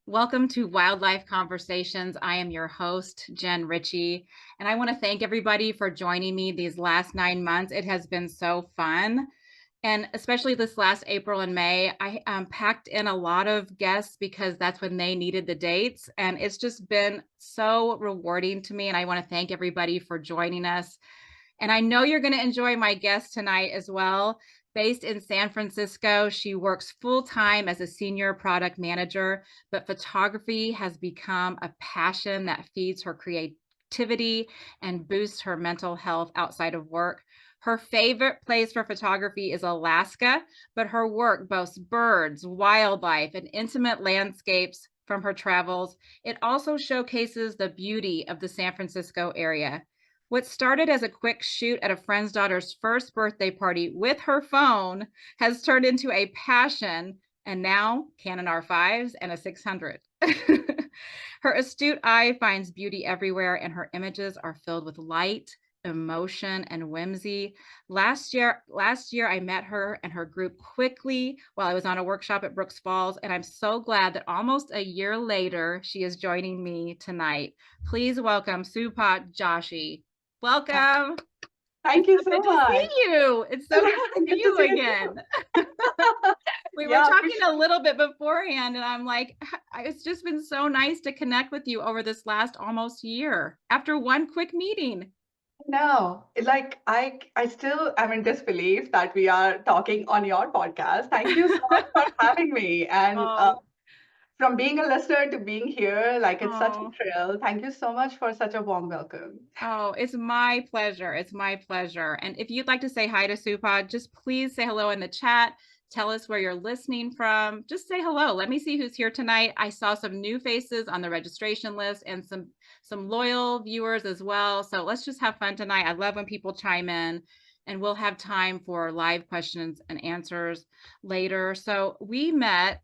Welcome to Wildlife Conversations. I am your host, Jen Ritchie, and I want to thank everybody for joining me these last 9 months. It has been so fun. And especially this last April and May, I packed in a lot of guests because that's when they needed the dates. And it's just been so rewarding to me. And I want to thank everybody for joining us. And I know you're going to enjoy my guest tonight as well. Based in San Francisco, she works full-time as a senior product manager, but photography has become a passion that feeds her creativity and boosts her mental health outside of work. Her favorite place for photography is Alaska, but her work boasts birds, wildlife, and intimate landscapes from her travels. It also showcases the beauty of the San Francisco area. What started as a quick shoot at a friend's daughter's first birthday party with her phone has turned into a passion, and now Canon R5s and a 600. Her astute eye finds beauty everywhere, and her images are filled with light, emotion, and whimsy. Last year I met her and her group quickly while I was on a workshop at Brooks Falls, and I'm so glad that almost a year later she is joining me tonight. Please welcome Subha Joshi. Welcome. Thank you so Good to much. see you. It's so good to see you again. We were talking a little bit beforehand, and I'm like, it's just been so nice to connect with you over this last almost year after one quick meeting. No, like I still am in disbelief that we are talking on your podcast. Thank you so much for having me. And Oh, from being a listener to being here, like it's such a oh, thrill. Thank you so much for such a warm welcome. oh, it's my pleasure. It's my pleasure. And if you'd like to say hi to Supa, just please say hello in the chat. Tell us where you're listening from. Just say hello. Let me see who's here tonight. I saw some new faces on the registration list and some loyal viewers as well. So let's just have fun tonight. I love when people chime in, and we'll have time for live questions and answers later. So we met,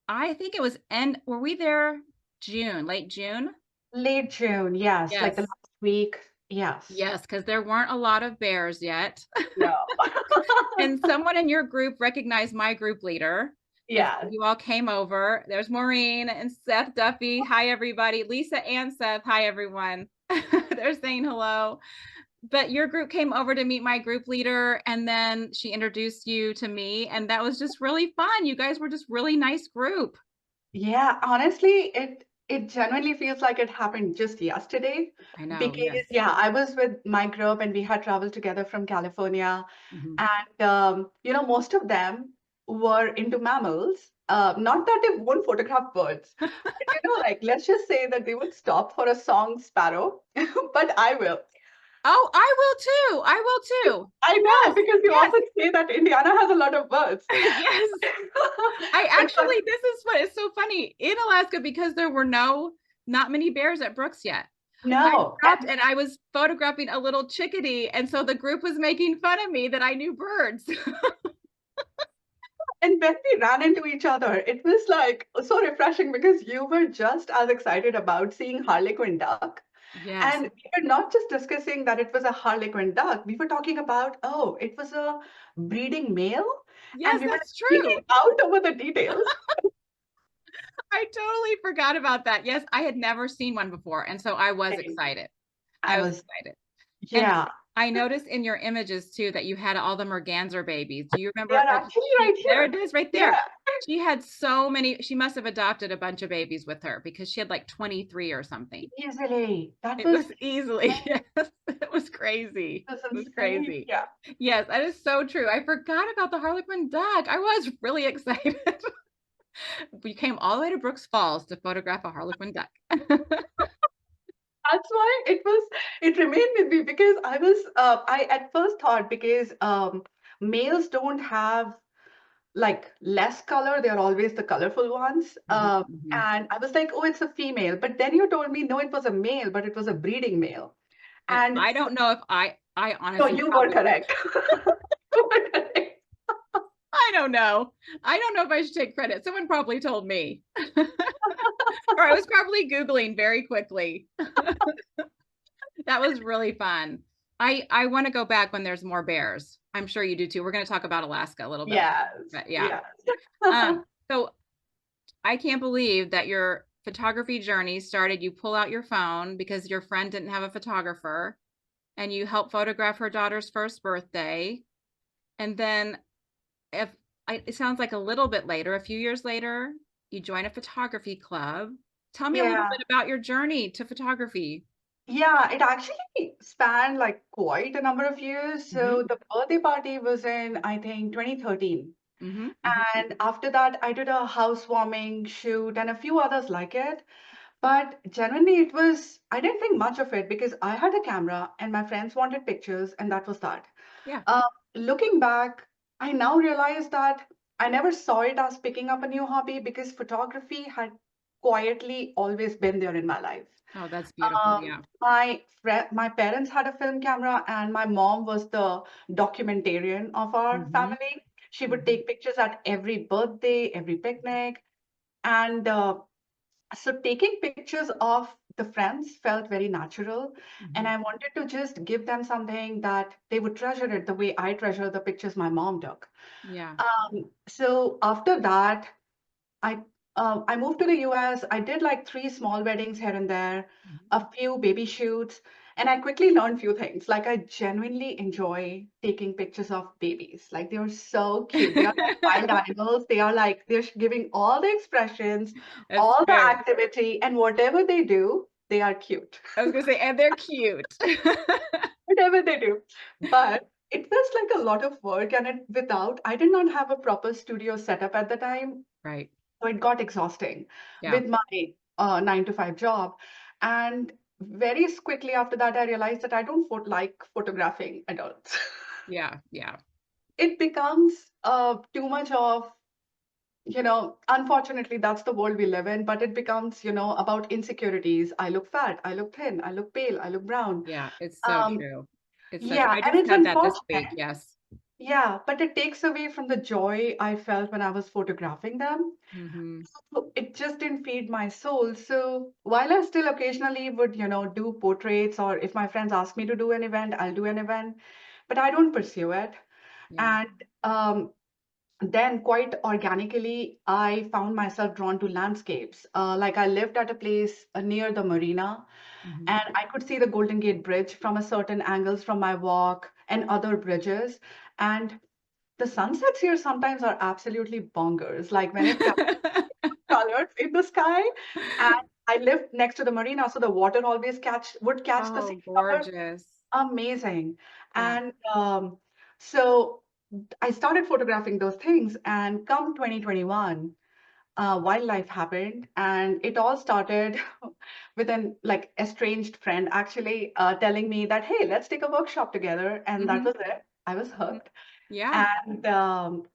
I think it was were we there June, late June? Late June, yes, like the Yes. last week. Yes. Yes, because there weren't a lot of bears yet. No. And someone in your group recognized my group leader before Yes. you all came over. There's Maureen and Seth Duffy. Hi, everybody. Lisa and Seth. Hi, everyone. They're saying hello. But your group came over to meet my group leader, and then she introduced you to me, and that was just really fun. You guys were just really nice group. Yeah, honestly, it genuinely feels like it happened just yesterday I know. because Yes. yeah, I was with my group and we had traveled together from California, Mhm. and most of them were into mammals. Not that they won't photograph birds, but like let's just say that they would stop for a song sparrow, but I will. Oh, I will too. I will too. I know Yes. because you Yes. often say that Indiana has a lot of birds. Yes. I But actually, this is what is so funny in Alaska, because there were not many bears at Brooks yet. I no, stopped and I was photographing a little chickadee. And so the group was making fun of me that I knew birds. and when we ran into each other, it was like so refreshing because you were just as excited about seeing Harlequin duck. Yes. And we were not just discussing that it was a Harlequin duck. We were talking about, oh, it was a breeding male. And Yes, we were that's geeking true. out over the details. I totally forgot about that. Yes, I had never seen one before. And so I was Same. excited. I I was was, excited. And yeah, I noticed in your images too that you had all the merganser babies. Do you they remember? are actually right There here. it is right there. Yeah, She had so many. She must have adopted a bunch of babies with her because she had like 23 or something. easily. That It was was easily, yes, it was crazy. that was It was insane. crazy. Yeah. Yes, that is so true. I forgot about the Harlequin duck. I was really excited. We came all the way to Brooks Falls to photograph a Harlequin duck. That's why it remained with me because I at first thought because males don't have like less color, they're always the colorful ones. Mhm, mhm. And I was like, oh, it's a female. But then you told me, no, it was a male, but it was a breeding male. And And I don't know if I so honestly you were probably, correct. You were correct. I don't know. I don't know if I should take credit. Someone probably told me. Or I was probably Googling very quickly. That was really fun. I want to go back when there's more bears. I'm sure you do too. We're going to talk about Alaska a little bit later. Yes, But yeah. yes. Um, so I can't believe that your photography journey started. You pull out your phone because your friend didn't have a photographer, and you help photograph her daughter's first birthday. And then, if it sounds like a little bit later, a few years later, you join a photography club. Tell me a little Yeah. bit about your journey to photography. Yeah, it actually spanned like quite a number of years. Hmm. So the birthday party was in, I think, 2013. Hmm. Hmm. And after that, I did a housewarming shoot and a few others like it. But genuinely, I didn't think much of it because I had a camera and my friends wanted pictures, and that was that. Yeah. Uh, Looking back, I now realize that I never saw it as picking up a new hobby because photography had quietly always been there in my life. Oh, that's beautiful. Yeah. My parents had a film camera, and my mom was the documentarian of our Hmm. family. She would Hmm. take pictures at every birthday, every picnic, and so taking pictures of the friends felt very natural, and Hmm. I wanted to just give them something that they would treasure it the way I treasure the pictures my mom took. Yeah. So after that, I I moved to the US. I did like three small weddings here and there, Mhm. a few baby shoots, and I quickly learned few things. Like I genuinely enjoy taking pictures of babies. Like they are so cute. They are like wild animals. They are like they're giving all the expressions, That's all the true. activity, and whatever they do, they are cute. I was gonna say, and they're cute. Whatever they do. But it was like a lot of work, and I did not have a proper studio setup at the time. Right. So it got exhausting Yeah. with my 9 to 5 job. And very quickly after that, I realized that I don't like photographing adults. Yeah. Yeah. It becomes too much of, unfortunately, that's the world we live in, but it becomes, about insecurities. I look fat, I look thin, I look pale, I look brown. Yeah. It's so Um, true. It's so true. yeah, I and just it's had that this week. unfortunate. Yes. Yeah, but it takes away from the joy I felt when I was photographing them. Hmm. So it just didn't feed my soul. So while I still occasionally would, do portraits, or if my friends ask me to do an event, I'll do an event, but I don't pursue it. Yeah. And then quite organically, I found myself drawn to landscapes. Like I lived at a place near the marina, Hmm. and I could see the Golden Gate Bridge from a certain angles from my walk and other bridges. And the sunsets here sometimes are absolutely bonkers. Like when it comes colors in the sky. And I lived next to the marina, so the water always would catch the Oh, same color. gorgeous. Amazing. Yeah. And so I started photographing those things. And come 2021, wildlife happened, and it all started with an like estranged friend actually telling me that, hey, let's take a workshop together. And that Hmm. was it. I was Hmm. hooked. Yeah. And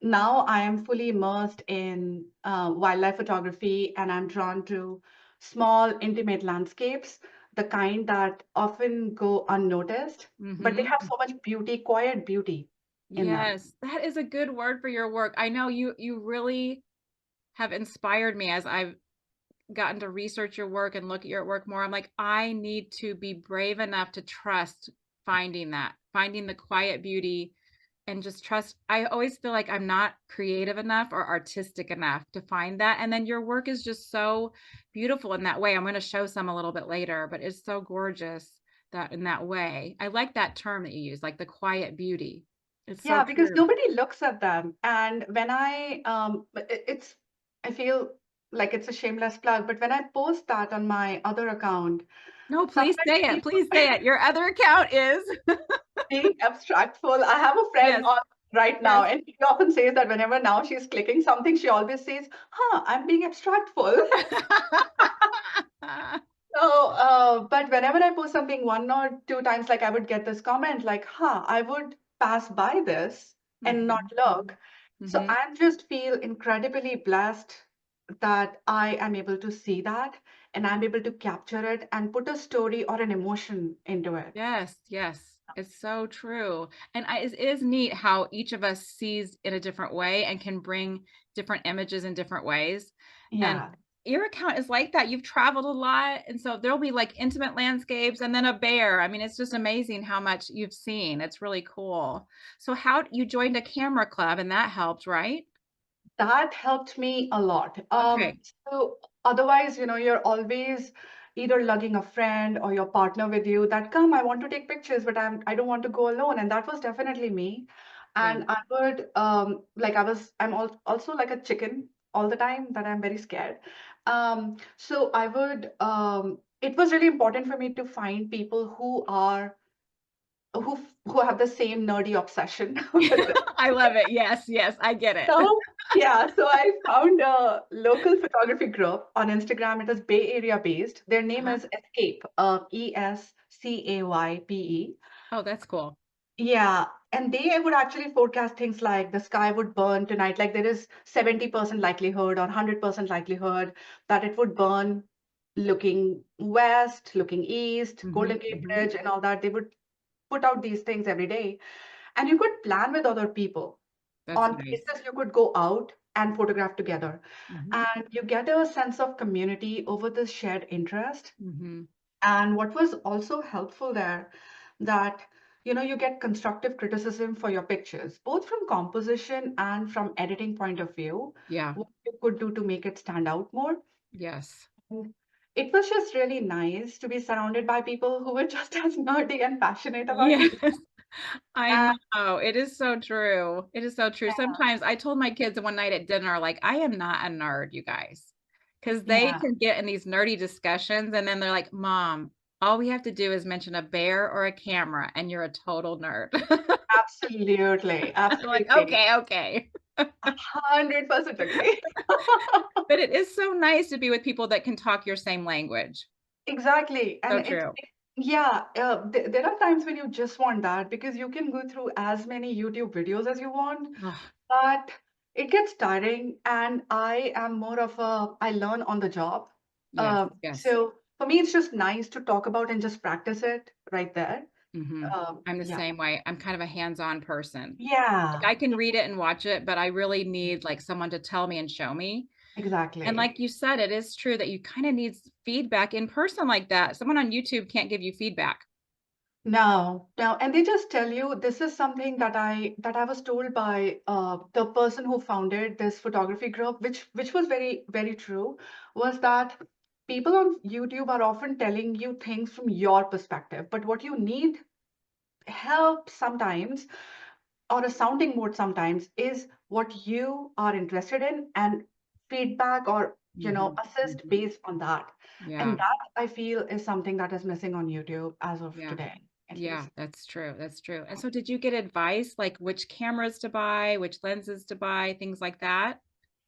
now I am fully immersed in wildlife photography, and I'm drawn to small, intimate landscapes, the kind that often go unnoticed, but they Hmm. have so much beauty, quiet beauty in them. Yes. That is a good word for your work. I know you really have inspired me as I've gotten to research your work and look at your work more. I'm like, I need to be brave enough to trust finding the quiet beauty and just trust. I always feel like I'm not creative enough or artistic enough to find that. And then your work is just so beautiful in that way. I'm going to show some a little bit later, but it's so gorgeous that in that way. I like that term that you use, like the quiet beauty. It's so Yeah, because true. nobody looks at them. And when I feel like it's a shameless plug, but when I post that on my other account, No, please sometimes say it. people Please say it. Your other account is. being abstractful. I have a friend Yes. on right now, Yes. and she often says that whenever now she's clicking something, she always says, I'm being abstractful. So, but whenever I post something one or two times, like I would get this comment, like, I would pass by this and not Mhm. look. So Mhm. I just feel incredibly blessed that I am able to see that, and I'm able to capture it and put a story or an emotion into it. Yes, yes. It's so true. And it is neat how each of us sees in a different way and can bring different images in different ways. And Yeah. your account is like that. You've traveled a lot. And so there'll be like intimate landscapes and then a bear. I mean, it's just amazing how much you've seen. It's really cool. So how you joined a camera club and that helped, right? that helped me a lot. Okay. So otherwise, you're always either lugging a friend or your partner with you that come, I want to take pictures, but I don't want to go alone. And that was definitely me. Yeah. And I would like also like a chicken all the time that I'm very scared. So I would it was really important for me to find people who have the same nerdy obsession with this. I love it. Yes, yes, I get it. So, yeah, so I found a local photography group on Instagram. It is Bay Area based. Their name Uh-huh. is Escape, Escaype. Oh, that's cool. Yeah, and they would actually forecast things like the sky would burn tonight, like there is 70% likelihood or 100% likelihood that it would burn looking west, looking east, Mhm, Golden Gate mhm. Bridge, and all that. They would put out these things every day. And you could plan with other people That's on nice. places you could go out and photograph together. Mhm, And you get a sense of community over this shared interest. mhm. And what was also helpful there, that you get constructive criticism for your pictures, both from composition and from editing point of view, Yeah. what you could do to make it stand out more. Yes. And it was just really nice to be surrounded by people who were just as nerdy and passionate about Yes. this. I And know. It is so true. It is so true. Sometimes I told my kids one night at dinner, like, I am not a nerd, you guys. Because they yeah, can get in these nerdy discussions and then they're like, Mom, all we have to do is mention a bear or a camera and you're a total nerd. absolutely, I'm like, absolutely. okay, okay. 100% agree. But it is so nice to be with people that can talk your same language. Exactly. So And true. yeah, there are times when you just want that because you can go through as many YouTube videos as you want, Ugh, but it gets tiring. And I learn on the job. yes, yes. So for me, it's just nice to talk about and just practice it right there. Mhm. I'm the Yeah. same way. I'm kind of a hands-on person. Like, Yeah, I can read it and watch it, but I really need, like, someone to tell me and show me. And exactly. like you said, it is true that you kinda need feedback in person like that. Someone on YouTube can't give you feedback. No, no, and they just tell you this is something that I was told by the person who founded this photography group, which was very very true, was that people on YouTube are often telling you things from your perspective, but what you need help sometimes or a sounding board sometimes is what you are interested in and feedback or Mhm, assist mhm. based on that, and Yeah, that I feel is something that is missing on YouTube as of yeah, today at yeah, least. that's true, that's true. And so did you get advice, like which cameras to buy, which lenses to buy, things like that?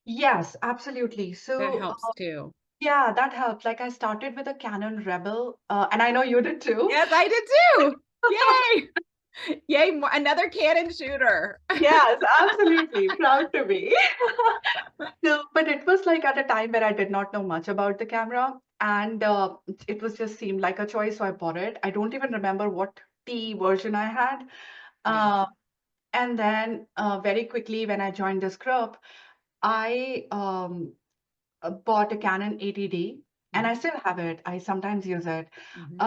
Yes, absolutely. That So, helps too. yeah, that helped. Like I started with a Canon Rebel, and I know you did too. Yes, I did too. Yay! Yay, mo another Canon shooter. Yes, absolutely. Proud to be. So, but it was like at a time where I did not know much about the camera, and it was just seemed like a choice, so I bought it. I don't even remember what T version I had. Yeah, Uh, and then very quickly, when I joined this group, I bought a Canon 80D, and I mhm, still have it. I sometimes use it. mhm.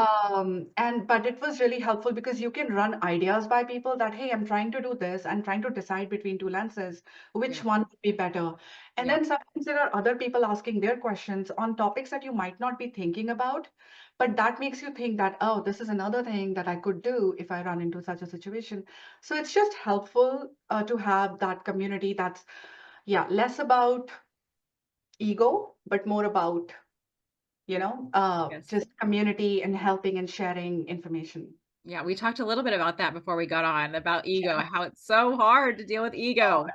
And but it was really helpful because you can run ideas by people that, hey, I'm trying to do this. I'm trying to decide between two lenses, Yeah, which one would be better. And yeah, then sometimes there are other people asking their questions on topics that you might not be thinking about, but that makes you think that, oh, this is another thing that I could do if I run into such a situation. So it's just helpful to have that community that's, yeah, less about ego, but more about, yes. just community and helping and sharing information. Yeah, we talked a little bit about that before we got on, about ego, how it's so hard to deal with Oh, ego.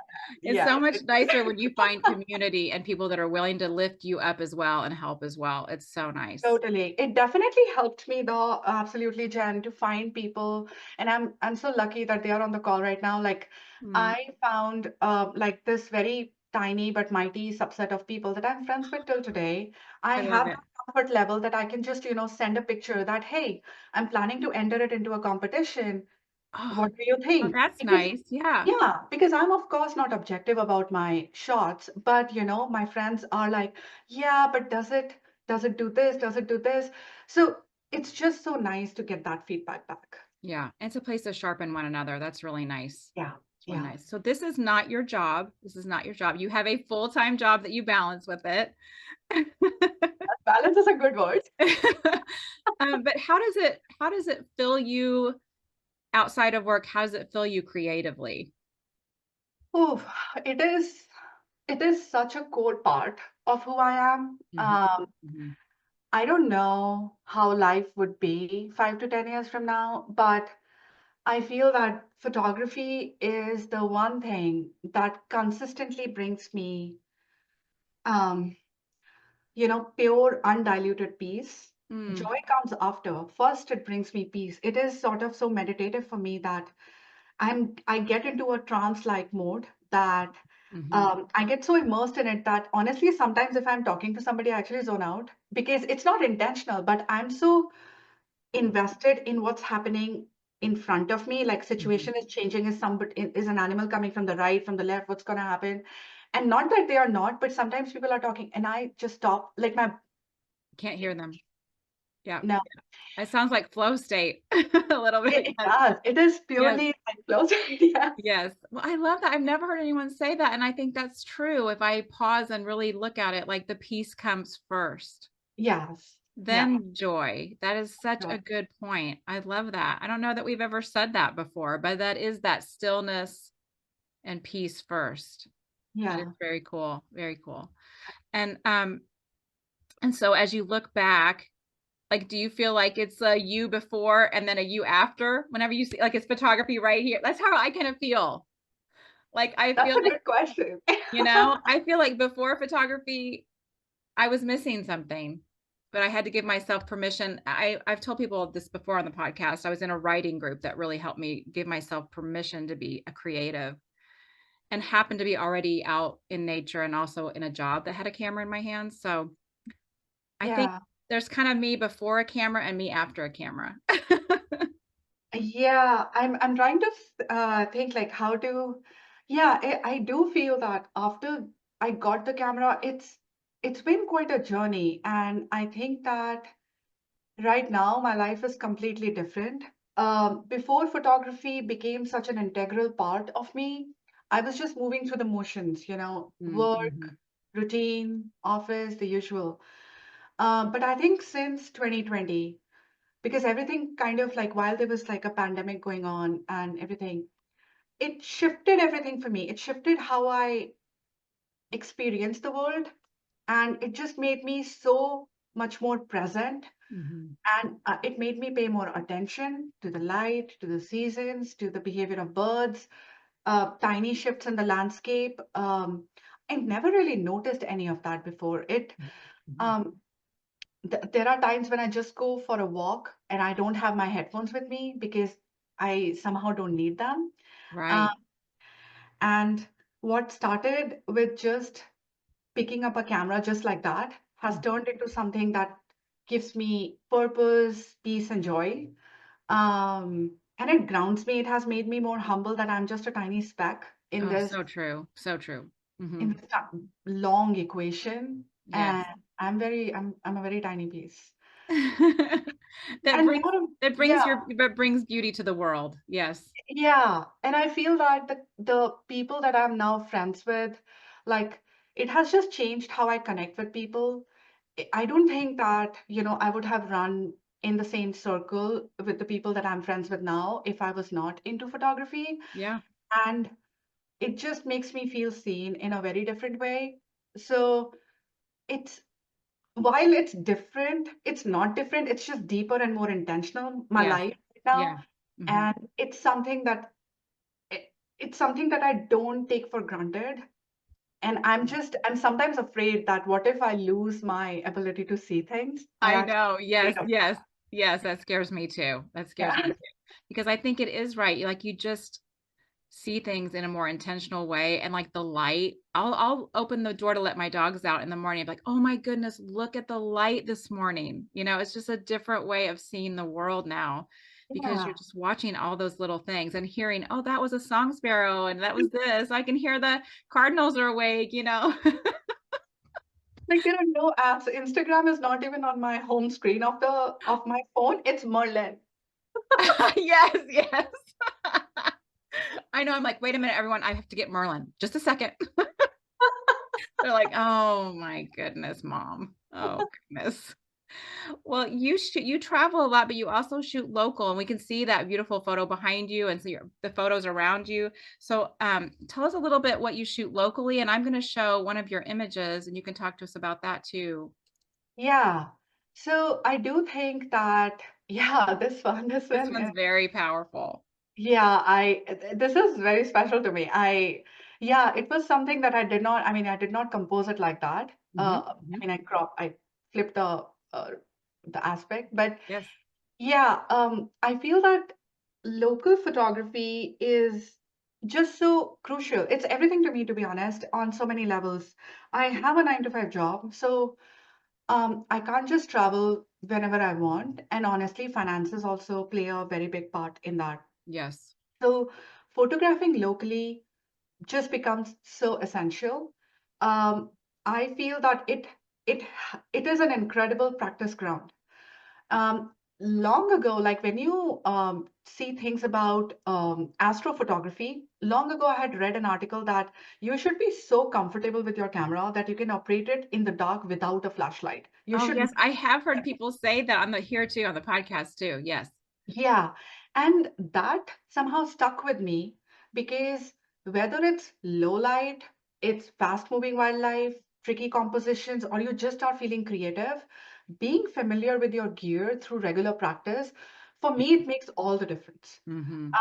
It's so yes, much nicer when you find community and people that are willing to lift you up as well and help as well. It's so nice. totally. It definitely helped me though, absolutely, Jen, to find people. And I'm so lucky that they are on the call right now. Like Mm, I found like this very tiny but mighty subset of people that I'm friends with till today. I I love have it. that comfort level that I can just, send a picture that, hey, I'm planning to enter it into a competition. Oh, What do you well, think? that's Because nice. Yeah. yeah, because I'm of course not objective about my shots, but my friends are like, yeah, but does it do this? Does it do this? So it's just so nice to get that feedback back. Yeah. It's a place to sharpen one another. That's really nice. Yeah. Oh, Yeah. nice. So this is not your job. This is not your job. You have a full-time job that you balance with it. Balance is a good word. But how does it fill you outside of work? How does it fill you creatively? Oh, it is it is such a core part of who I am. Mhm, mhm, I don't know how life would be 5 to 10 years from now, but I feel that photography is the one thing that consistently brings me, um, pure, undiluted peace. mm, Joy comes after. First, it brings me peace. It is sort of so meditative for me that I get into a trance-like mode that mhm, I get so immersed in it that honestly, sometimes if I'm talking to somebody, I actually zone out because it's not intentional, but I'm so invested in what's happening in front of me. Like mhm. situation is changing. Is an animal coming from the right, from the left? What's going to happen? And not that they are not, but sometimes people are talking, and I just stop. Like my Can't hear them. Yeah. no, It sounds like flow state a little bit. it Yes. does. It is Yes. purely like close. Yes, Yes. Well, I love that. I've never heard anyone say that. And I think that's true. If I pause and really look at it, like the peace comes first, yes, yeah. then joy. That is such a good point. I love that. I don't know that we've ever said that before, but that is that stillness and peace first. That is Yeah. very cool. Very cool. And so as you look back, like, do you feel like it's a you before and then a you after? Whenever you see, like, it's photography right here. That's how I kind of feel. Like, I That's feel a like, good question. I feel like before photography, I was missing something, but I had to give myself permission. I've told people this before on the podcast. I was in a writing group that really helped me give myself permission to be a creative and happened to be already out in nature and also in a job that had a camera in my hands. So I think Yeah. there's kind of me before a camera and me after a camera. Yeah, I'm trying to think like how to. Yeah, I do feel that after I got the camera, it's been quite a journey, and I think that right now my life is completely different. Before photography became such an integral part of me, I was just moving through the motions, work, Mhm. routine, office, the usual. But I think since 2020, because everything kind of like while there was like a pandemic going on and everything, it shifted everything for me. It shifted how I experience the world, and it just made me so much more present. Mhm. And it made me pay more attention to the light, to the seasons, to the behavior of birds, tiny shifts in the landscape. I never really noticed any of that before. Mhm. Um, there are times when I just go for a walk and I don't have my headphones with me because I somehow don't need them. Uh, Right. and what started with just picking up a camera just like that has Mhm. turned into something that gives me purpose, peace, and joy. And it grounds me. It has made me more humble that I'm just a tiny speck in Oh, this so true. So true. in Mhm. this long equation. And Yes. I'm a very tiny piece. That And brings yeah, that brings beauty to the world. Yes. yeah. And I feel that the people that I'm now friends with, like it has just changed how I connect with people. I don't think that, I would have run in the same circle with the people that I'm friends with now if I was not into photography. Yeah. And it just makes me feel seen in a very different way. So it's while it's different, it's not different, it's just deeper and more intentional, my Yes. life right Yeah. now. Mhm. And it's something that I don't take for granted. And I'm sometimes afraid that what if I lose my ability to see things? I I actually know. Yes, afraid of yes, yes, that scares me too. That scares me that. too. Because I think it is right. Like you just see things in a more intentional way and like the light. I'll open the door to let my dogs out in the morning. I'm like, "Oh my goodness, look at the light this morning." It's just a different way of seeing the world now because Yeah. you're just watching all those little things and hearing, "Oh, that was a song sparrow and that was this." I can hear the cardinals are awake. Like there are no apps. Instagram is not even on my home screen of my phone. It's Merlin. Yes, yes. I know. I'm like, wait a minute, everyone. I have to get Merlin. Just a second. They're like, oh my goodness, mom. Oh goodness. Well, you travel a lot, but you also shoot local, and we can see that beautiful photo behind you and see the photos around you. So, tell us a little bit what you shoot locally, and I'm going to show one of your images, and you can talk to us about that too. Yeah. So I do think that, yeah, this This one, one's very powerful. yeah, this is very special to me. Yeah, it was something that I mean, I did not compose it like that. Hmm. I Hmm. mean, I flipped uh, the aspect, but Yes. yeah, I feel that local photography is just so crucial. It's everything to me, to be honest, on so many levels. I have a 9 to 5 job, so I can't just travel whenever I want. And honestly, finances also play a very big part in that. Yes. So photographing locally just becomes so essential. Um, I feel that it is an incredible practice ground. Long ago, like when you see things about astrophotography, long ago I had read an article that you should be so comfortable with your camera that you can operate it in the dark without a flashlight. You Oh, should. yes. I have heard people say that on the here too, on the podcast too. Yes. Yeah, and that somehow stuck with me because whether it's low light, it's fast moving wildlife, tricky compositions, or you just are feeling creative, being familiar with your gear through regular practice, for me, it makes all the difference. Hmm.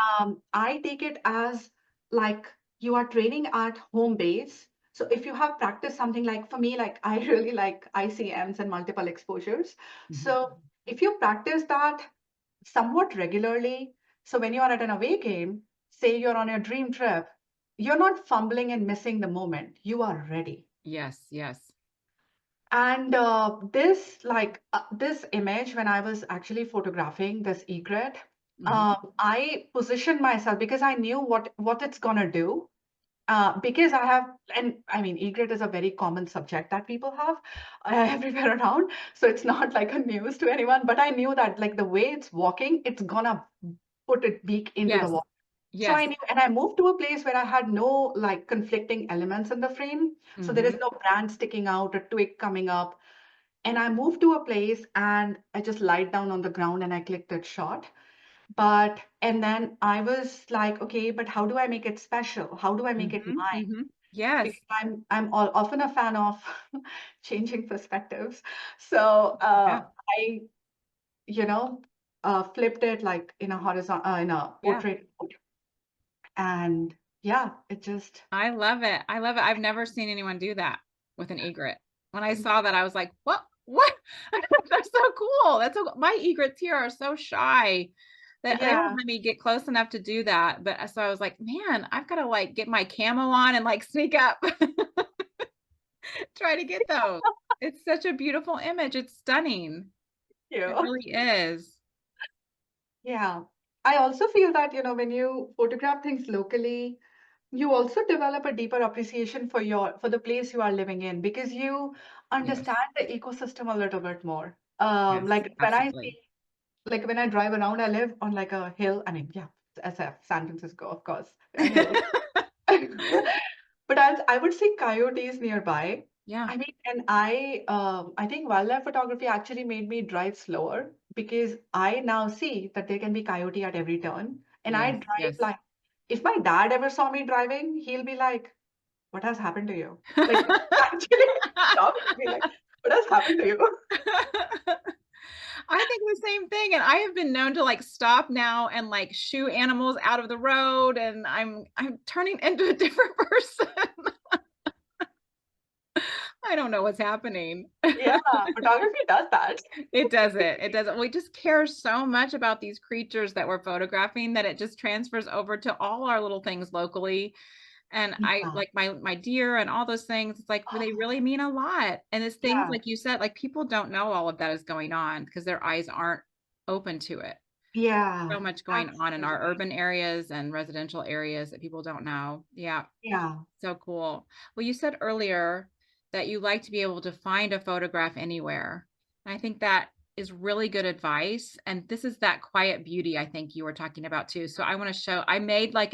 I take it as like you are training at home base. So if you have practiced something like for me, like I really like ICMs and multiple exposures. Hmm. So if you practice that somewhat regularly. So when you are at an away game, say you're on your dream trip, you're not fumbling and missing the moment. You are ready. Yes. Yes. And this image, when I was actually photographing this egret, Hmm. I positioned myself because I knew what it's gonna do. Because I have, and I mean, egret is a very common subject that people have everywhere around. So it's not like a news to anyone, but I knew that like the way it's walking, it's gonna put its beak into the Yes. water. So I Yes. knew, and I moved to a place where I had no like conflicting elements in the frame. So there is Hmm. no brand sticking out, a twig coming up. And I moved to a place and I just lied down on the ground and I clicked that shot. And then I was like, okay, but how do I make it special? How do I make it Hmm. mine? Hmm. Yes. Because often a fan of changing perspectives. So Yeah. I, you know, flipped it like in a in a Yeah. portrait mode. And yeah, it just, I love it. I love it. I've never seen anyone do that with an egret. When I saw that, I was like, what? What? That's so cool. That's so my egrets here are so shy that they won't yeah. let me get close enough to do that. But so I was like, man, I've got to like get my camo on and like sneak up, try to get those. It's such a beautiful image. It's stunning. It You. really is. Yeah. I also feel that, when you photograph things locally, you also develop a deeper appreciation for the place you are living in because you Yes. understand the ecosystem a little bit more. Yes. Absolutely. Like when I drive around, I live on like a hill. I mean, yeah, SF, San Francisco, of course, there are hills. But I would see coyotes nearby. Yeah. I mean, and I think wildlife photography actually made me drive slower because I now see that there can be coyote at every turn. And I Yes. drive Yes. like, if my dad ever saw me driving, he'll be like, "What has happened to you?" Like, actually stop and be like, "What has happened to you?" I think the same thing, and I have been known to, like, stop now and, like, shoo animals out of the road, and I'm turning into a different person. I don't know what's happening. Yeah, photography does that. It doesn't, it doesn't. We just care so much about these creatures that we're photographing that it just transfers over to all our little things locally, and I Yeah. like my deer and all those things, it's like, they Oh, really mean a lot, and it's things yeah. like you said, like, people don't know all of that is going on because their eyes aren't open to it. So Yeah, much going on in our absolutely. urban areas and residential areas that people don't know. Yeah, Yeah. so cool. Well, you said earlier that you like to be able to find a photograph anywhere. And I think that is really good advice. And this is that quiet beauty I think you were talking about too. So I want to show, I made like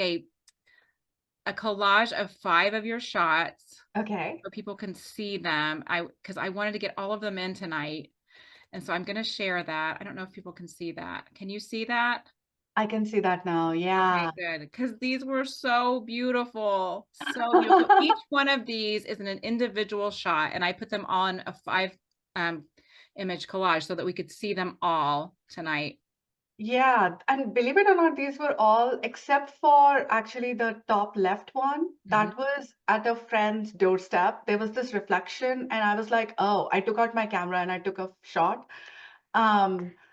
a collage of 5 of your shots Okay. so people can see them. Because I wanted to get all of them in tonight, and so I'm gonna share that. I don't know if people can see that. Can you see that? I can see that now. Okay, Yeah. good. Because these were so beautiful, so beautiful. Each one of these is an individual shot, and I put them on a 5 um, image collage so that we could see them all tonight. Yeah, and believe it or not, these were all except for actually the top left one Mhm. that was at a friend's doorstep. There was this reflection, and I was like, oh, I took out my camera and I took a shot.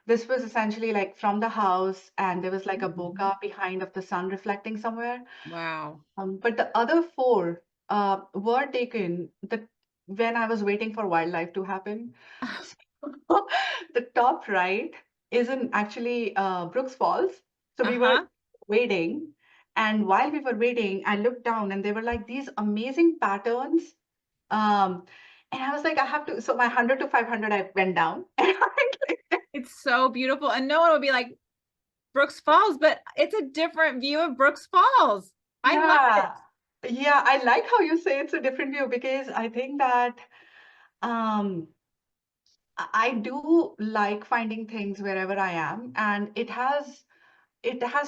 This was essentially like from the house, and there was like a bokeh behind of the sun reflecting somewhere. Wow. But the other four were taken when I was waiting for wildlife to happen. So the top right is in actually Brooks Falls. So we were Uh-huh. waiting, and while we were waiting, I looked down, and there were like these amazing patterns. Um, and I was like, I have to. So my 100 to 500, I went down. It's so beautiful, and no one would be like, Brooks Falls, but it's a different view of Brooks Falls. I love it. Yeah. Yeah, I like how you say it's a different view because I think that um, I do like finding things wherever I am, and it has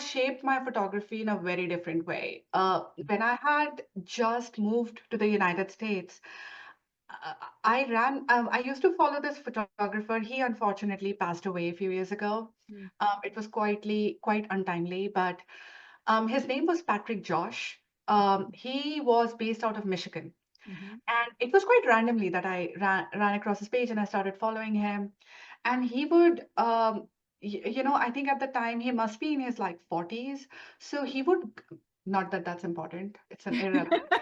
shaped my photography in a very different way. When I had just moved to the United States, uh, I used to follow this photographer. He unfortunately passed away a few years ago. Mm, It was quite untimely, but his name was Patrick Josh. He was based out of Michigan. mhm, And it was quite randomly that I ran across his page and I started following him. And he would, I think at the time he must be in his like 40s. So he would, not that that's important, it's an irrelevant.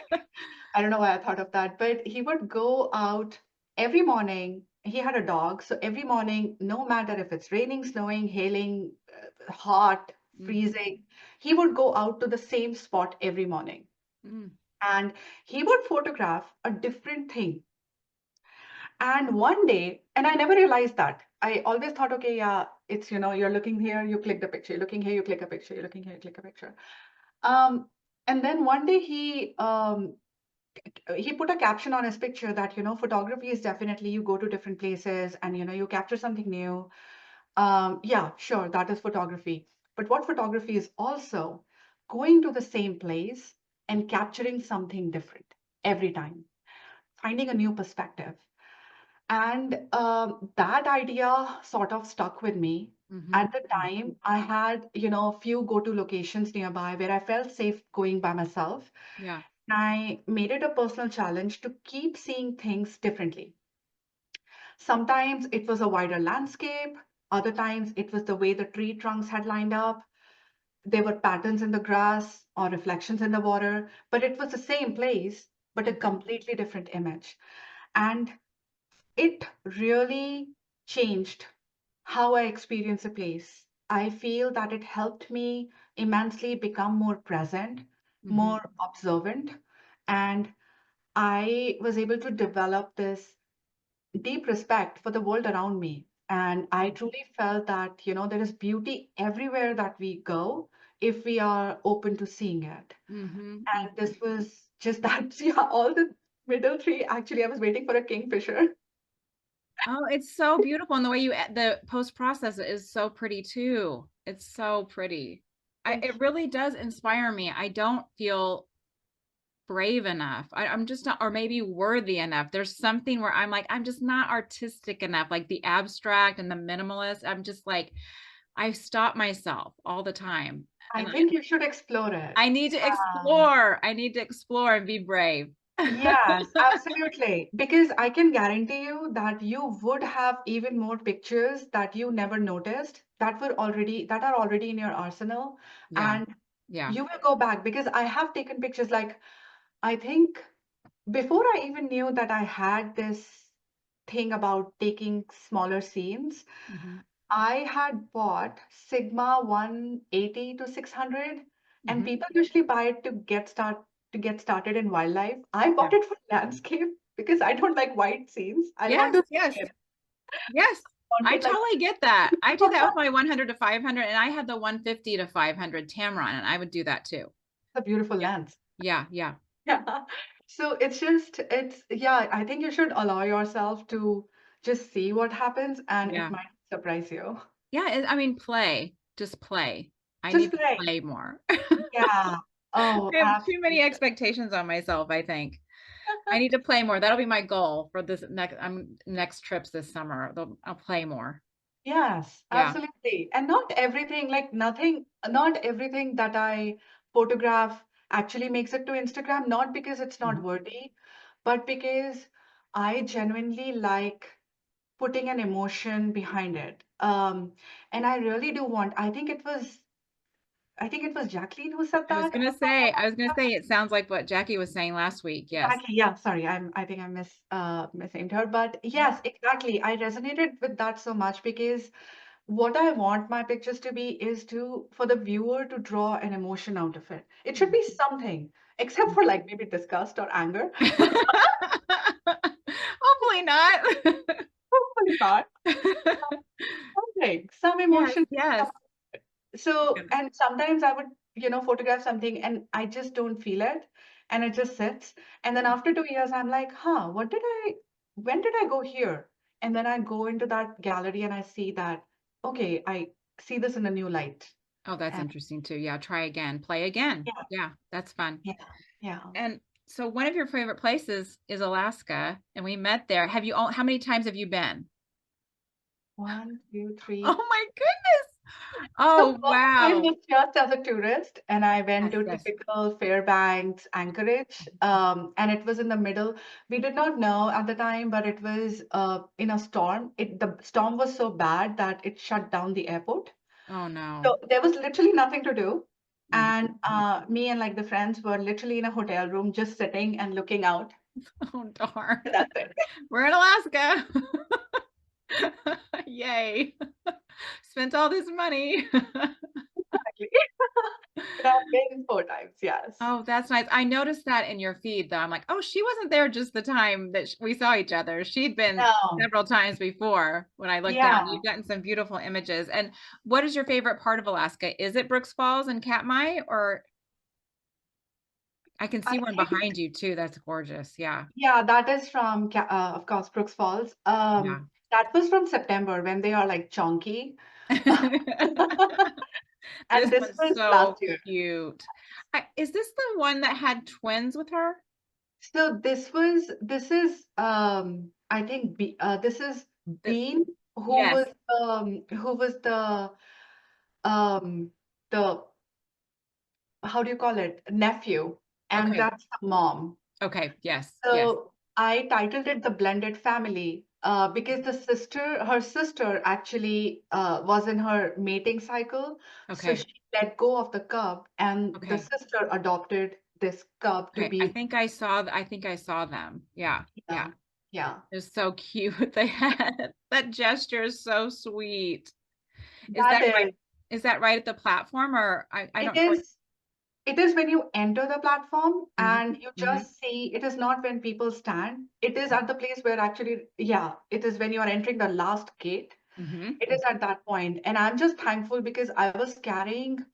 I don't know why I thought of that, but he would go out every morning. He had a dog. So every morning, no matter if it's raining, snowing, hailing, hot, mm, freezing, he would go out to the same spot every morning mm, and he would photograph a different thing. And one day, and I never realized that. I always thought, okay, yeah, it's, you're looking here, you click the picture, you're looking here, you click a picture, you're looking here, you click a picture. Um, and then one day he put a caption on his picture that, photography is definitely you go to different places and, you capture something new. Yeah, sure, that is photography. But what photography is also going to the same place and capturing something different every time, finding a new perspective. And that idea sort of stuck with me. mhm, At the time, I had, a few go-to locations nearby where I felt safe going by myself. yeah, I made it a personal challenge to keep seeing things differently. Sometimes it was a wider landscape, other times it was the way the tree trunks had lined up. There were patterns in the grass or reflections in the water, but it was the same place, but a mhm, completely different image. And it really changed how I experience a place. I feel that it helped me immensely become more present, mhm, more observant, and I was able to develop this deep respect for the world around me. And I truly felt that, there is beauty everywhere that we go if we are open to seeing it. mhm, And mhm. this was just that, yeah, all the middle three. Actually, I was waiting for a kingfisher. Oh, it's so beautiful, and the way the post process is so pretty too. It's so pretty. Thank It you. really does inspire me. I don't feel brave enough. I'm just not, or maybe worthy enough. There's something where I'm like, I'm just not artistic enough, like the abstract and the minimalist. I'm just like, I stop myself all the time. I And think you should explore I it. need to Um, explore. I need to explore and be brave. Yes, absolutely. Because I can guarantee you that you would have even more pictures that you never noticed that are already in your arsenal. Yeah. And Yeah. you will go back because I have taken pictures like I think before I even knew that I had this thing about taking smaller scenes, Hmm. I had bought Sigma 180 to 600, and Hmm. people usually buy it to get started in wildlife. I Yeah. bought it for landscape because I don't like white scenes. I want Yes. to see Yes. it. Yes. I I wanted like totally get that. I do that with my 100 to 500, and I had the 150 to 500 Tamron, and I would do that too. a beautiful Yeah. lens. Yeah, yeah, Yeah. So yeah, I think you should allow yourself to just see what happens and it yeah. might surprise you. Yeah, I mean, play. Just play. I Just need to play. play more. Yeah. Oh, I have too many absolutely. expectations on myself, I think. I need to play more. That'll be my goal for this next trips this summer. I'll play more. Yes, Yeah. absolutely. And not everything, like nothing, not everything that I photograph actually makes it to Instagram, not because it's not Mhm. worthy, but because I genuinely like putting an emotion behind it. And I really do want, I think it was Jacqueline who said that I was gonna say it sounds like what Jackie was saying last week. Yes. Exactly. Yeah, sorry. I think I misnamed her. But Mhm. yes, exactly. I resonated with that so much because what I want my pictures to be is to for the viewer to draw an emotion out of it. It should be something, except for like maybe disgust or anger. Hopefully not. Hopefully not. Something, some Yes, emotion. yes. So, Yes. and sometimes I would, photograph something and I just don't feel it and it just sits. And then after 2 years, I'm like, huh, when did I go here? And then I go into that gallery and I see that, okay, I see this in a new light. Oh, that's And interesting too. Yeah, try again, play again. yeah, Yeah, that's fun. yeah, yeah. And so one of your favorite places is Alaska, and we met there. How many times have you been? One, two, Oh three. my goodness. So Oh, first time wow. was just as a tourist, and I went Yes, to yes. typical Fairbanks, Anchorage, and it was in the middle. We did not know at the time, but it was in a storm. The storm was so bad that it shut down the airport. Oh, no. So there was literally nothing to do. Mhm. And me and like the friends were literally in a hotel room, just sitting and looking out. Oh, darn. That's it. We're in Alaska. Yay. Spent all this money. Exactly. But I've been 4 times, yes. Oh, that's nice. I noticed that in your feed, though. I'm like, oh, she wasn't there just the time that we saw each other. She'd been No. several times before when I looked down. Yeah. You've gotten some beautiful images. And what is your favorite part of Alaska? Is it Brooks Falls and Katmai, or I can I see one think behind you too. That's gorgeous. Yeah. Yeah, that is from, of course, Brooks Falls. Yeah. That was from September when they are like chonky. This And this one's was so last year. cute. Is this the one that had twins with her? So I think, this is The, Bean, yes. who was um, the, how do you call it, nephew, and Okay. that's the mom. Okay. Yes. Yes. So I titled it The Blended Family because her sister actually was in her mating cycle. So Okay. she let go of the cub, and the Okay. sister adopted this cub to Okay, be. I think I saw them. Yeah, yeah. Yeah, yeah. It was so cute. They had that gesture is so sweet. Is That is, is that right at the platform or I it don't know. is, it is when you enter the platform Mhm, and you mhm, just see, it is not when people stand. It is at the place where actually, yeah, it is when you are entering the last gate. mhm. It is at that point. And I'm just thankful because I was carrying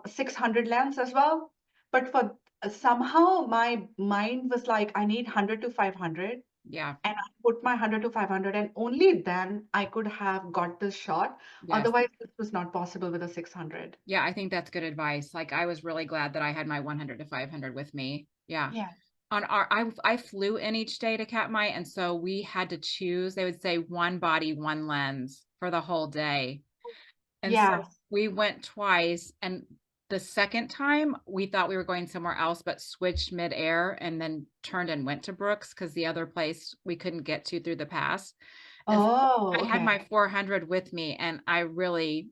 600 lens as well. But for somehow my mind was like, I need 100 to 500. Yeah, And I put my 100 to 500, and only then I could have got this shot. yes. Otherwise, this was not possible with a 600. Yeah, I think that's good advice. Like I was really glad that I had my 100 to 500 with me. Yeah. Yeah. On our I flew in each day to Katmai and so we had to choose. They would say one body, one lens for the whole day. And so Yes. we went twice, and the second time we thought we were going somewhere else, but switched midair and then turned and went to Brooks because the other place we couldn't get to through the pass. And so Oh, I had okay. my 400 with me, and I really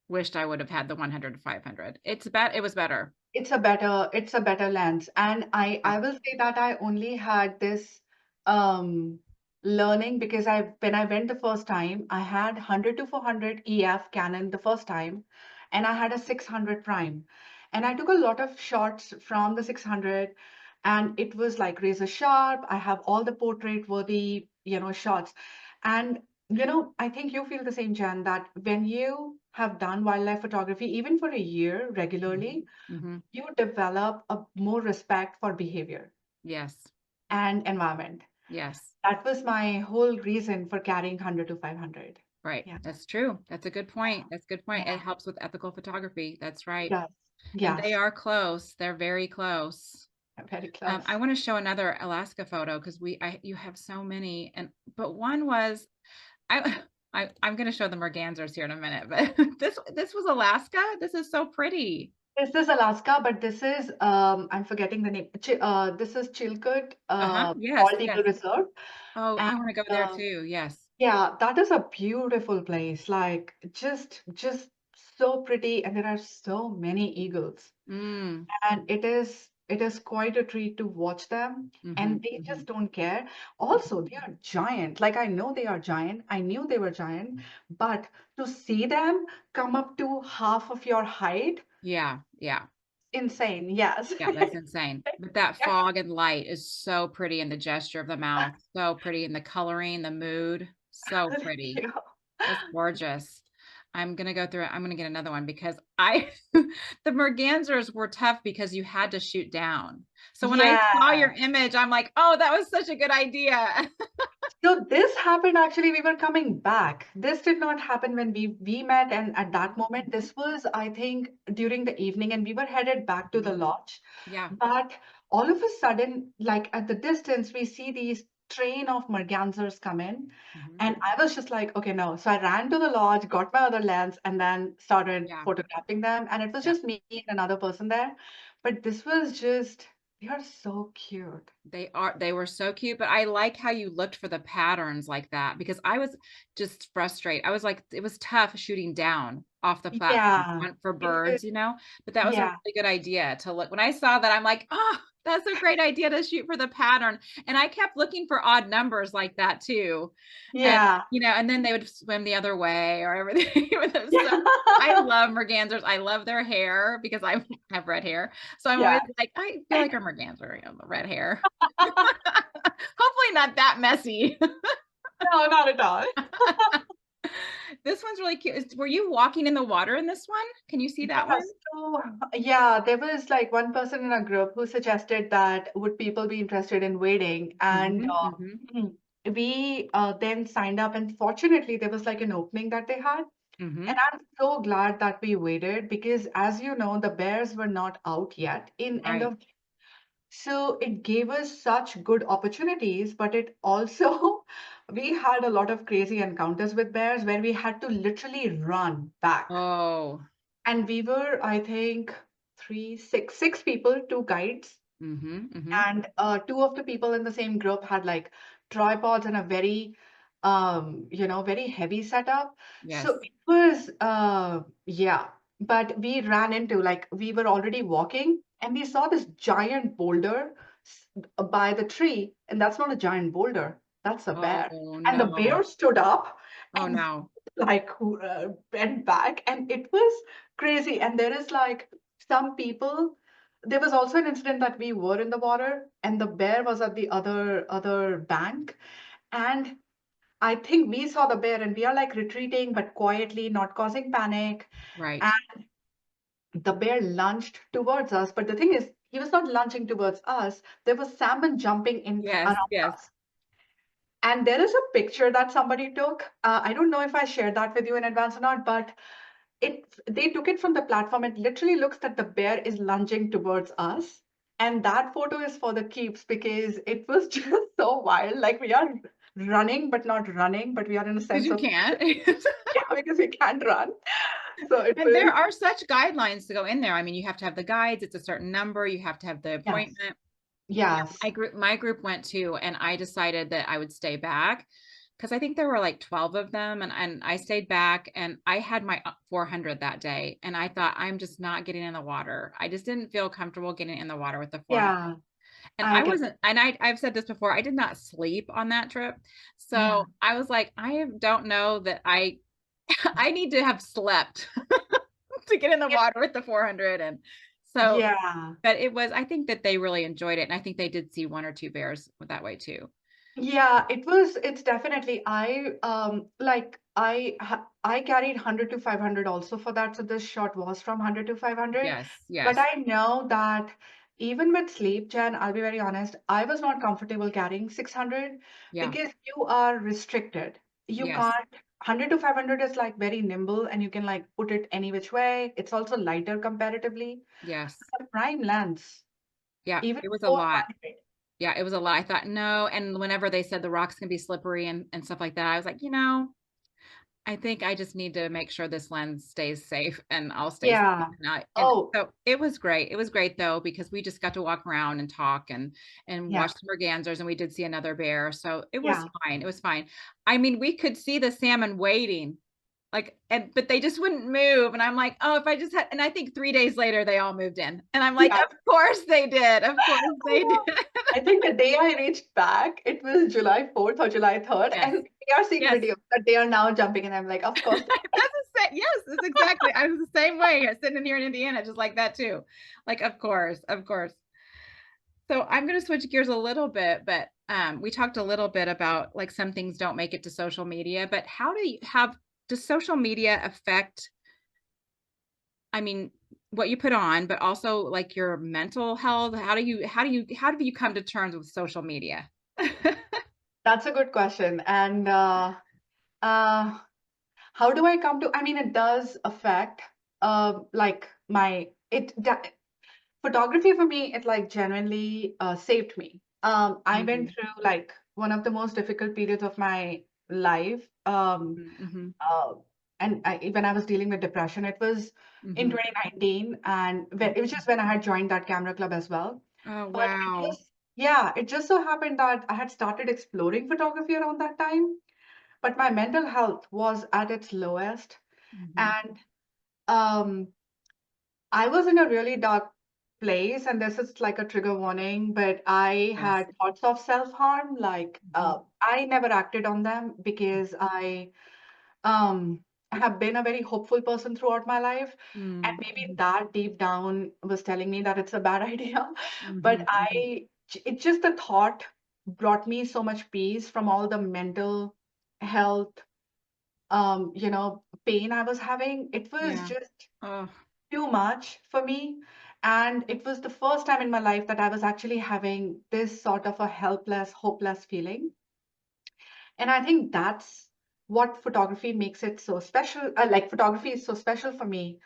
wished I would have had the 100 to 500. It was better. It's a better lens. And Yeah. I will say that I only had this um learning because when I went the first time, I had 100 to 400 EF Canon the first time, and I had a 600 prime. And I took a lot of shots from the 600, and it was like razor sharp. I have all the portrait worthy, shots. And I think you feel the same, Jen, that when you have done wildlife photography, even for a year regularly, Mm-hmm. you develop a more respect for behavior Yes. and environment. Yes. That was my whole reason for carrying 100 to 500. Right. Yeah, That's true. That's a good point. That's a good point. It yeah, helps with ethical photography. That's right. yes, And they yes, are close. They're very close. very I close. want to show another Alaska photo because you have so many, but one was I I'm going to show the mergansers here in a minute, but this was Alaska. This is so pretty. This is Alaska, but this is I'm forgetting the name. This is Chilkoot Uh-huh. Yes, Bald Eagle yes. Reserve, Oh, and I want to go there uh, too. Yes. yeah, that is a beautiful place. Like just so pretty, and there are so many eagles. Mm. And it is quite a treat to watch them, Mm-hmm. and they Mm-hmm. just don't care. Also, they are giant. Like I know they are giant. I knew they were giant, but to see them come up to half of your height, Yeah, yeah. insane. Yes. Yeah, that's insane. But that Yeah. fog and light is so pretty in the gesture of the mouth. So pretty in the coloring, the mood. So Thank pretty. you. That's gorgeous. I'm gonna go through it. I'm gonna get another one because I the mergansers were tough because you had to shoot down. So when I saw your Yeah. image, I'm like, oh, that was such a good idea. So this happened actually, we were coming back. This did not happen when we met, and at that moment, Mhm, this was, I think, during the evening, and we were headed back to the mhm. lodge. Yeah. But all of a sudden, like at the distance, we see these train of mergansers come in, Mhm. and I was just like, okay, no. So I ran to the lodge, got my other lens, and then started Yeah. photographing them. And it was Yeah. just me and another person there. But this was just, they are so cute. They were so cute, but I like how you looked for the patterns like that because I was just frustrated. I was like, it was tough shooting down off the platform Yeah. for It was, birds, but that was a yeah. really good idea to look. When I saw that, I'm like, oh, that's a great idea to shoot for the pattern. And I kept looking for odd numbers like that too. And, Yeah. and then they would swim the other way or everything. It was Yeah. so, I love mergansers. I love their hair because I have red hair. So I'm Yeah. always like, I feel like a merganser, the red hair. Hopefully not that messy. No, not at all. This one's really cute. Were you walking in the water in this one? Can you see that one? Yes. So, yeah, there was like one person in our group who suggested that would people be interested in wading, and Mhm, mhm, we then signed up, and fortunately, there was like an opening that they had. And mhm. I'm so glad that we waited because, as you know, the bears were not out yet in end Right. of. So it gave us such good opportunities, but it also, we had a lot of crazy encounters with bears where we had to literally run back. Oh. And we were, I think, six people, two guides, Mhm, mhm. and two of the people in the same group had like tripods and a very very heavy setup. Yes. So it was yeah, but we ran into, like, we were already walking and we saw this giant boulder by the tree, and that's not a giant boulder, that's a bear. Oh And the no. bear stood up Oh and no. like bent back, and it was crazy. And there is like some people, there was also an incident that we were in the water and the bear was at the other bank, and I think we saw the bear and we are like retreating but quietly, not causing panic. Right. And the bear lunged towards us, but the thing is, he was not lunging towards us. There was salmon jumping in Yes, around yes. us. And there is a picture that somebody took. I don't know if I shared that with you in advance or not, but they took it from the platform. It literally looks that the bear is lunging towards us. And that photo is for the keeps because it was just so wild. Like we are running, but not running, but we are in a Because sense you of can't. yeah, because we can't run. So it And there was, are such guidelines to go in there. I mean, you have to have the guides, it's a certain number, you have to have the yes, appointment. yes, My group went too, and I decided that I would stay back because I think there were like 12 of them, and I stayed back, and I had my 400 that day, and I thought I'm just not getting in the water. I just didn't feel comfortable getting in the water with the 400. yeah, And I I get wasn't, and I've said this before, I did not sleep on that trip. yeah, So I was like, I don't know that I I need to have slept to get in the yeah, water with the 400. And so, yeah. but I think that they really enjoyed it. And I think they did see one or two bears that way too. Yeah, it's definitely, I carried 100 to 500 also for that. So this shot was from 100 to 500. Yes, But yes. I know that even with sleep, Jen, I'll be very honest, I was not comfortable carrying 600 Yeah. because you are restricted. You Yes. can't, 100 to 500 is like very nimble and you can like put it any which way. It's also lighter comparatively. Yes. The prime lens, Yeah. even It was a lot. 400. Yeah, it was a lot. I thought, no. And whenever they said the rocks can be slippery and stuff like that, I was like, I think I just need to make sure this lens stays safe and I'll stay safe. Yeah. And Oh, so it was great. It was great though, because we just got to walk around and talk and yeah. watch the mergansers, and we did see another bear. So it was Yeah. fine. It was fine. I mean, we could see the salmon waiting. Like, but they just wouldn't move. And I'm like, oh, if I just had, and I think 3 days later they all moved in. And I'm like, Yeah. of course they did. Of course I they did. know. I think the day I reached back, it was July 4th or July 3rd, Yes. and we are seeing Yes. videos that they are now jumping, and I'm like, of course. That's the same. Yes, that's exactly. I was the same way sitting here in Indiana, just like that too. Like, of course, of course. So I'm going to switch gears a little bit, but we talked a little bit about like some things don't make it to social media, but does social media affect, I mean, what you put on, but also like your mental health? How do you come to terms with social media? That's a good question. And uh, how do I come to? I mean, it does affect, like photography for me. It like genuinely saved me. I went Mhm. through like one of the most difficult periods of my life. Mhm. Uh, and when I was dealing with depression, it was in Mhm. 2019, and Mhm. it was just when I had joined that camera club as well. Oh, But wow. it just so happened that I had started exploring photography around that time, but my mental health was at its lowest, Mhm. and um, I was in a really dark place, and this is like a trigger warning, but I Yes. had thoughts of self-harm. Like, Mhm. I never acted on them because um, have been a very hopeful person throughout my life. And Mm. maybe Mhm. that deep down was telling me that it's a bad idea. But Mhm. Mhm. it just the thought brought me so much peace from all the mental health, pain I was having. It was Yeah. just Oh, too much for me. And it was the first time in my life that I was actually having this sort of a helpless, hopeless feeling. And I think that's what photography makes it so special. Like photography is so special for me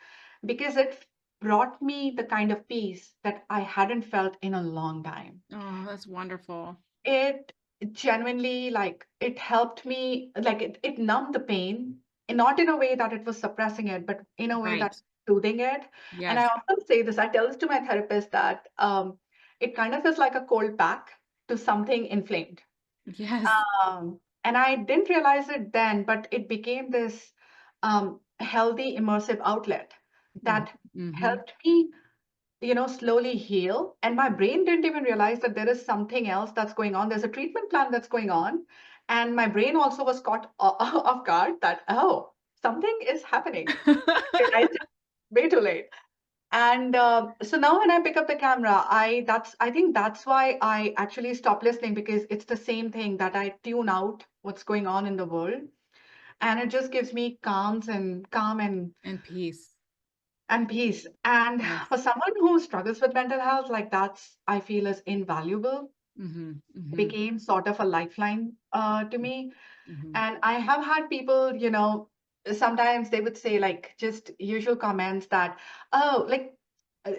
because it brought me the kind of peace that I hadn't felt in a long time. oh, that's wonderful. It genuinely, like, it helped me, like, it numbed the pain, and not in a way that it was suppressing it, but in a way Right. that soothing it. And I Yes. often say this, I tell this to my therapist that it kind of is like a cold pack to something inflamed. Yes. And I didn't realize it then, but it became this healthy, immersive outlet Mhm. that Mhm. helped me, slowly heal. And my brain didn't even realize that there is something else that's going on. There's a treatment plan that's going on. And my brain also was caught off guard that, oh, something is happening. Realized it way too late. And so now when I pick up the camera, I think that's why I actually stop listening because it's the same thing that I tune out what's going on in the world, and it just gives me calm And peace. and peace. And Yes. for someone who struggles with mental health, like that's I feel is invaluable. Mhm. It Mhm. became sort of a lifeline to me. Mhm. And I have had people, sometimes they would say like just usual comments that, oh, like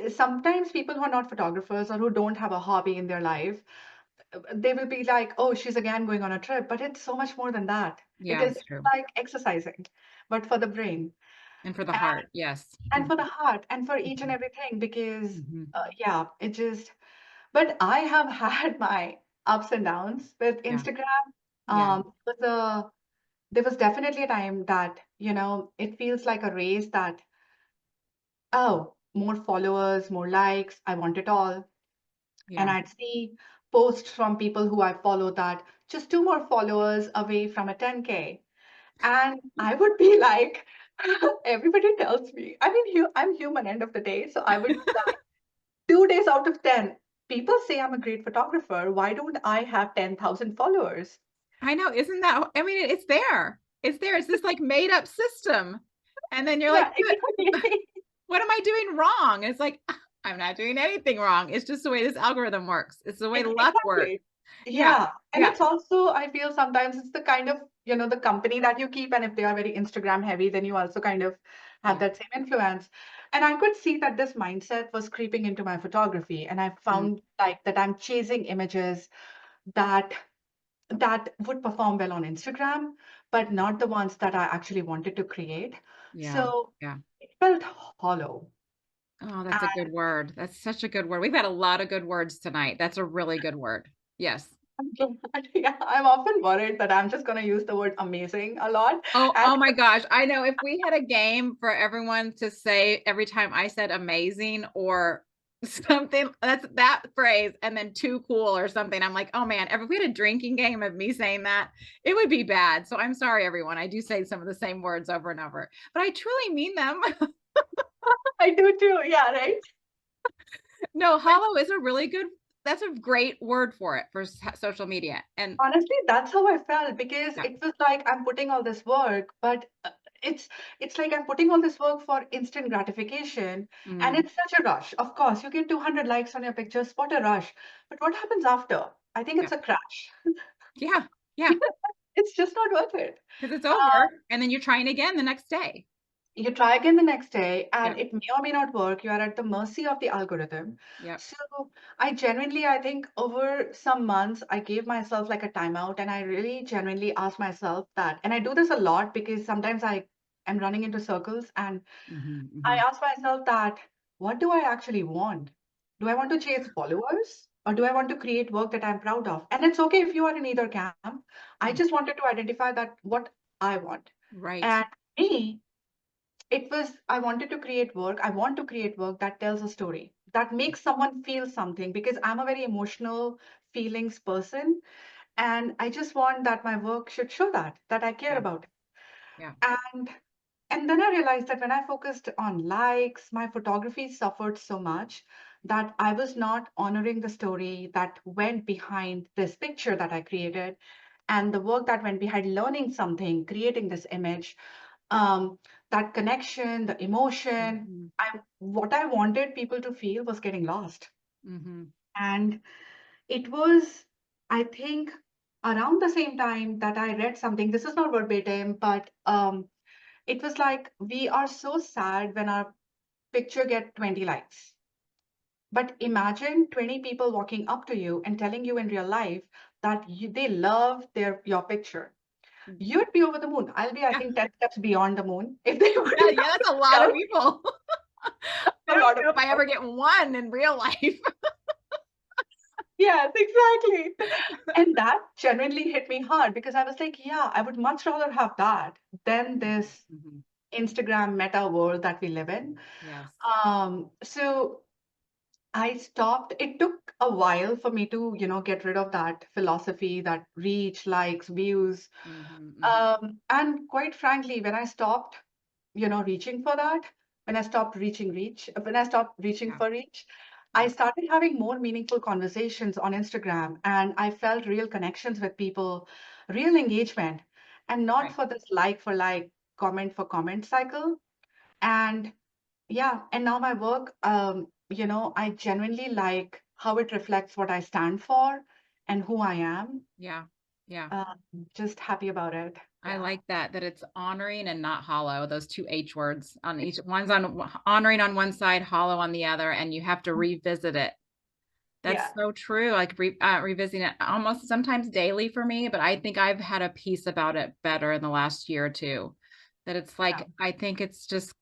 sometimes people who are not photographers or who don't have a hobby in their life, they will be like, oh, she's again going on a trip. But it's so much more than that. Yeah, that's It's true. like exercising, but for the brain And for the and, heart. Yes. and Mhm. for the heart and for each and Mhm. everything because, Mhm. yeah, it just, but I have had my ups and downs with Yeah. Instagram. Yeah. There was definitely a time that, it feels like a race that, oh, more followers, more likes, I want it all. And Yeah. I'd see posts from people who I follow that just two more followers away from a 10K. And I would be like, everybody tells me, I mean, I'm human end of the day. So I would be like, 2 days out of 10. people say I'm a great photographer. Why don't I have 10,000 followers? I know, isn't that, I mean, it's there. It's there. It's this like made up system. And then you're like, Yeah, exactly. what am I doing wrong? And it's like, I'm not doing anything wrong. It's just the way this algorithm works. It's the way luck works. Exactly. Yeah. Yeah. And Yeah. it's also, I feel sometimes it's the kind of, the company that you keep. And if they are very Instagram heavy, then you also kind of have Yeah. that same influence. And I could see that this mindset was creeping into my photography. And I Mm, found like that I'm chasing images that that would perform well on Instagram, but not the ones that I actually wanted to create. yeah. So Yeah. it felt hollow. Oh, that's a good word. That's such a good word. We've had a lot of good words tonight. That's a really good word. Yes. I'm glad. Yeah, I'm often worried that I'm just going to use the word amazing a lot. Oh, And oh my gosh. I know if we had a game for everyone to say every time I said amazing or something, that's that phrase, and then too cool or something. I'm like, oh man, if we had a drinking game of me saying that, it would be bad. So I'm sorry, everyone. I do say some of the same words over and over, but I truly mean them. I do too. Yeah, right. No, hollow is a really good, that's a great word for it for social media. And Honestly, that's how I felt because yeah. it was like I'm putting all this work, but it's it's like I'm putting all this work for instant gratification, and Mm, it's such a rush. Of course, you get 200 likes on your pictures. What a rush! But what happens after? I think yeah. it's a crash. Yeah. Yeah. It's just not worth it. Because it's Uh, over. And then you're trying again the next day. You try again the next day, Yeah. and it may or may not work. You are at the mercy of the algorithm. Yep. So I think over some months, I gave myself like a timeout, and I really genuinely asked myself that. And I do this a lot because sometimes I am running into circles, and Hmm. I Hmm. ask myself that, what do I actually want? Do I want to chase followers? Or do I want to create work that I'm proud of? And it's okay if you are in either camp. I just wanted to identify that what I want. Right. And me, it was, I wanted to create work. I want to create work that tells a story, that makes someone feel something because I'm a very emotional feelings person. And I just want that my work should show that I care Yeah. about it. Yeah. And and then I realized that when I focused on likes, my photography suffered so much that I was not honoring the story that went behind this picture that I created and the work that went behind learning something, creating this image, um, that connection, the emotion. Hmm. What I wanted people to feel was getting lost. Hmm. And it was, I think, around the same time that I read something. This is not verbatim, but it was like we are so sad when our picture get 20 likes. But imagine 20 people walking up to you and telling you in real life that they love your picture. You'd be over the moon. I'll be, I Yeah. think, 10 steps beyond the moon if they were Yeah. to Yeah. come That's a to lot of out people. I a don't lot even of know if I people. ever get one in real life. Yes, exactly. And that genuinely hit me hard because I was like, yeah, I would much rather have that than this Hmm. Instagram meta world that we live in. Yes. So I stopped. It took a while for me to, get rid of that philosophy, that reach, likes, views. Hmm. Hmm. And quite frankly, when I stopped, reaching for that, when I stopped reaching Yeah. for reach, I Yeah. started having more meaningful conversations on Instagram and I felt real connections with people, real engagement, and not Right. for this like for like, comment for comment cycle. And yeah, and now my work, I genuinely like how it reflects what I stand for and who I am. Yeah. Yeah. Um, just happy about it. I Yeah. like that it's honoring and not hollow. Those two H words on each one's on honoring on one side, hollow on the other, and you have to revisit it. That's Yeah. so true. Like revisiting it almost sometimes daily for me, but I think I've had a piece about it better in the last year or two. That it's Yeah. like I think it's just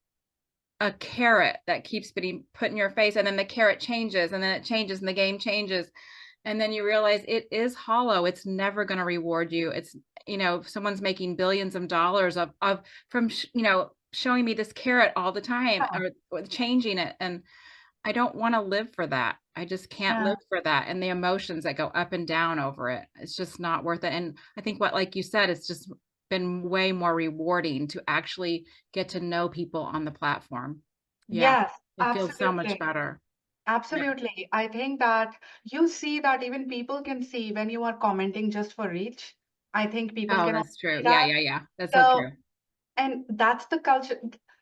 a carrot that keeps being put in your face, and then the carrot changes, and then it changes, and the game changes, and then you realize it is hollow. It's never going to reward you. It's, if someone's making billions of dollars of from showing me this carrot all the time or changing it, and I don't want to live for that. I just can't Yeah. live for that. And the emotions that go up and down over it, it's just not worth it. And I think like you said, it's just been way more rewarding to actually get to know people on the platform. Yeah. Yes, It feels so much absolutely. better. Yeah. Absolutely. I think that you see that even people can see when you are commenting just for reach. I think people Oh, can also that's true. see Yeah, that. yeah, yeah. That's so So, true. and that's the culture.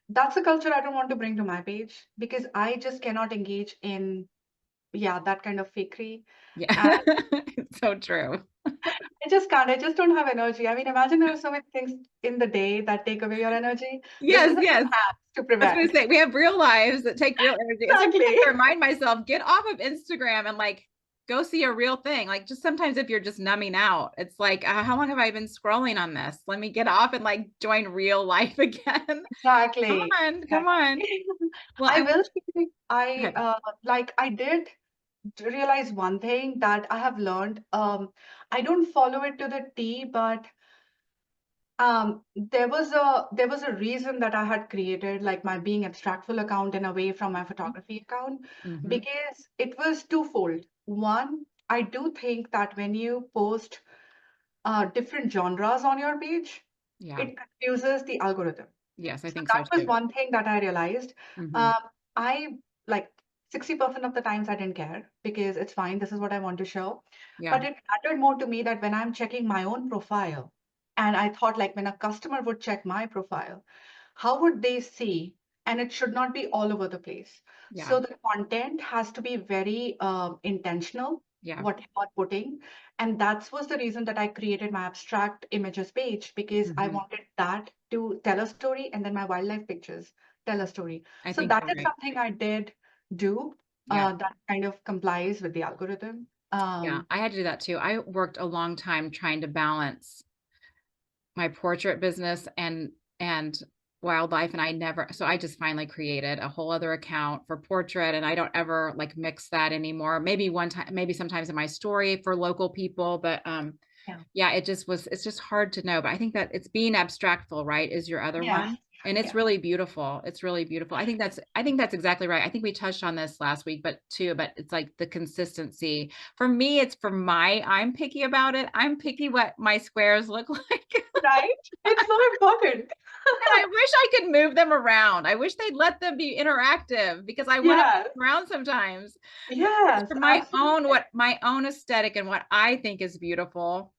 That's the culture I don't want to bring to my page because I just cannot engage in, yeah, that kind of fakery. Yeah. And It's so true. I just can't. I just don't have energy. I mean, imagine there are so many things in the day that take away your energy. This Yes, is the yes. hack to I was gonna prevent. say we have real lives that take real energy. And sometimes I Exactly. have to remind myself, get off of Instagram and like go see a real thing. Like just sometimes if you're just numbing out, it's like, how long have I been scrolling on this? Let me get off and like join real life again. Come Exactly. on, come on. Exactly. Well, I I will say go ahead. I did realize one thing that I have learned. I don't follow it to the T, but there was a reason that I had created like my being abstractful account and away from my photography account Mm-hmm. because it was twofold. One, I do think that when you post different genres on your page, Yeah. it confuses the algorithm. Yes, I So think so that was too. one thing that I realized. Mm-hmm. Um, I like 60% of the times I didn't care because it's fine. This is what I want to show. Yeah. But it mattered more to me that when I'm checking my own profile, and I thought like when a customer would check my profile, how would they see? And it should not be all over the place. Yeah. So the content has to be very intentional, Yeah. what you are putting. And that was the reason that I created my abstract images page because I Mm-hmm. wanted that to tell a story and then my wildlife pictures tell a story. I So think that you're is right. something I did do Yeah. that kind of complies with the algorithm. Yeah. I had to do that too. I worked a long time trying to balance my portrait business and wildlife, and I never, so I just finally created a whole other account for portrait, and I don't ever like mix that anymore. Maybe one time, maybe sometimes in my story for local people, but Yeah. yeah, it's just hard to know. But I think that it's being abstractful, right, is your other Yeah. one. And it's Yeah. really beautiful. It's really beautiful. I think that's exactly right. I think we touched on this last week, but it's like the consistency. For me, it's for I'm picky about it. I'm picky what my squares look like. Right? It's so important. And I wish I could move them around. I wish they'd let them be interactive because I want to Yes. move around sometimes. It's Yes, for absolutely. my own aesthetic and what I think is beautiful.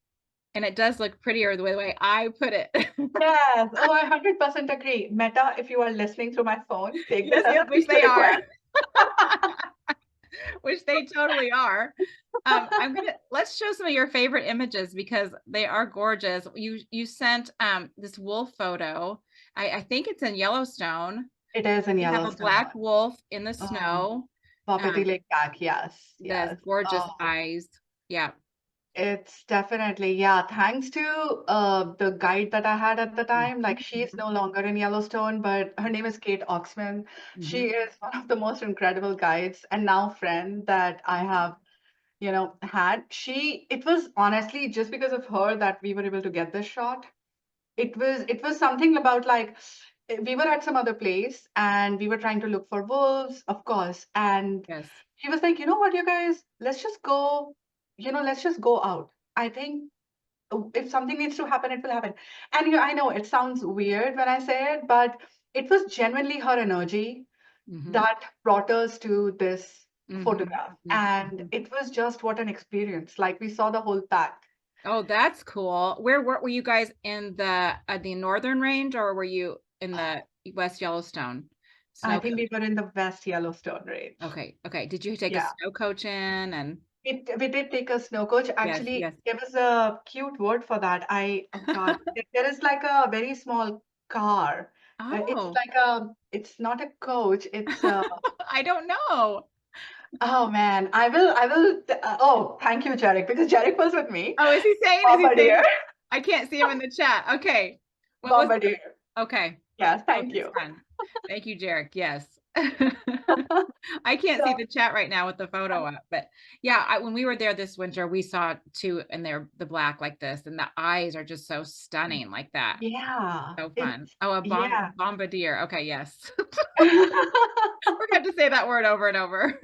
And it does look prettier the way I put it. Yes. Oh, I 100% agree. Meta, if you are listening through my phone, take this Yes, as yes, a which feature they are. request. Which they totally are. Let's show some of your favorite images because they are gorgeous. You sent this wolf photo. I think it's in Yellowstone. It is in You have a black Yellowstone. wolf in the Oh, snow. Wapiti Um, Lake Park. Yes, the yes. gorgeous Oh, eyes. Yeah. it's definitely, yeah. Thanks to the guide that I had at the time. Like, she's no longer in Yellowstone, but her name is Kate Oxman. She Hmm. is one of the most incredible guides and now friend that I have, had. It was honestly just because of her that we were able to get this shot. It was something about like we were at some other place and we were trying to look for wolves, of course. And Yes. she was like, you know what, you guys, let's just go out. I think if something needs to happen, it will happen. And I know it sounds weird when I say it, but it was genuinely her energy Hmm. that brought us to this Hmm. photograph. And Hmm. it was just what an experience. Like we saw the whole pack. Oh, that's cool. Were you guys in the northern range or were you in the West Yellowstone I snow think we coach? were in the West Yellowstone range. Okay, okay. Did you take a Yeah. snow coach in and We did take a snow coach. yes, Actually, yes. there was a cute word for that. Oh God, there is like a very small car. Oh, It's not a coach. I don't know. Oh man, oh, thank you, Jarek, because Jarek was with me. Oh, is he Bombardier, saying? I can't see him in the chat. Okay. What was Bombardier. okay. Yes, Oh, thank that's you. fun. Thank you, Jarek. Yes. I can't see So, the chat right now with the photo up, but yeah, when we were there this winter, we saw two and they're the black like this, and the eyes are just so stunning like that. yeah, So fun. it's Oh, yeah. bombardier. Okay, yes. I We're going to say that word over and over.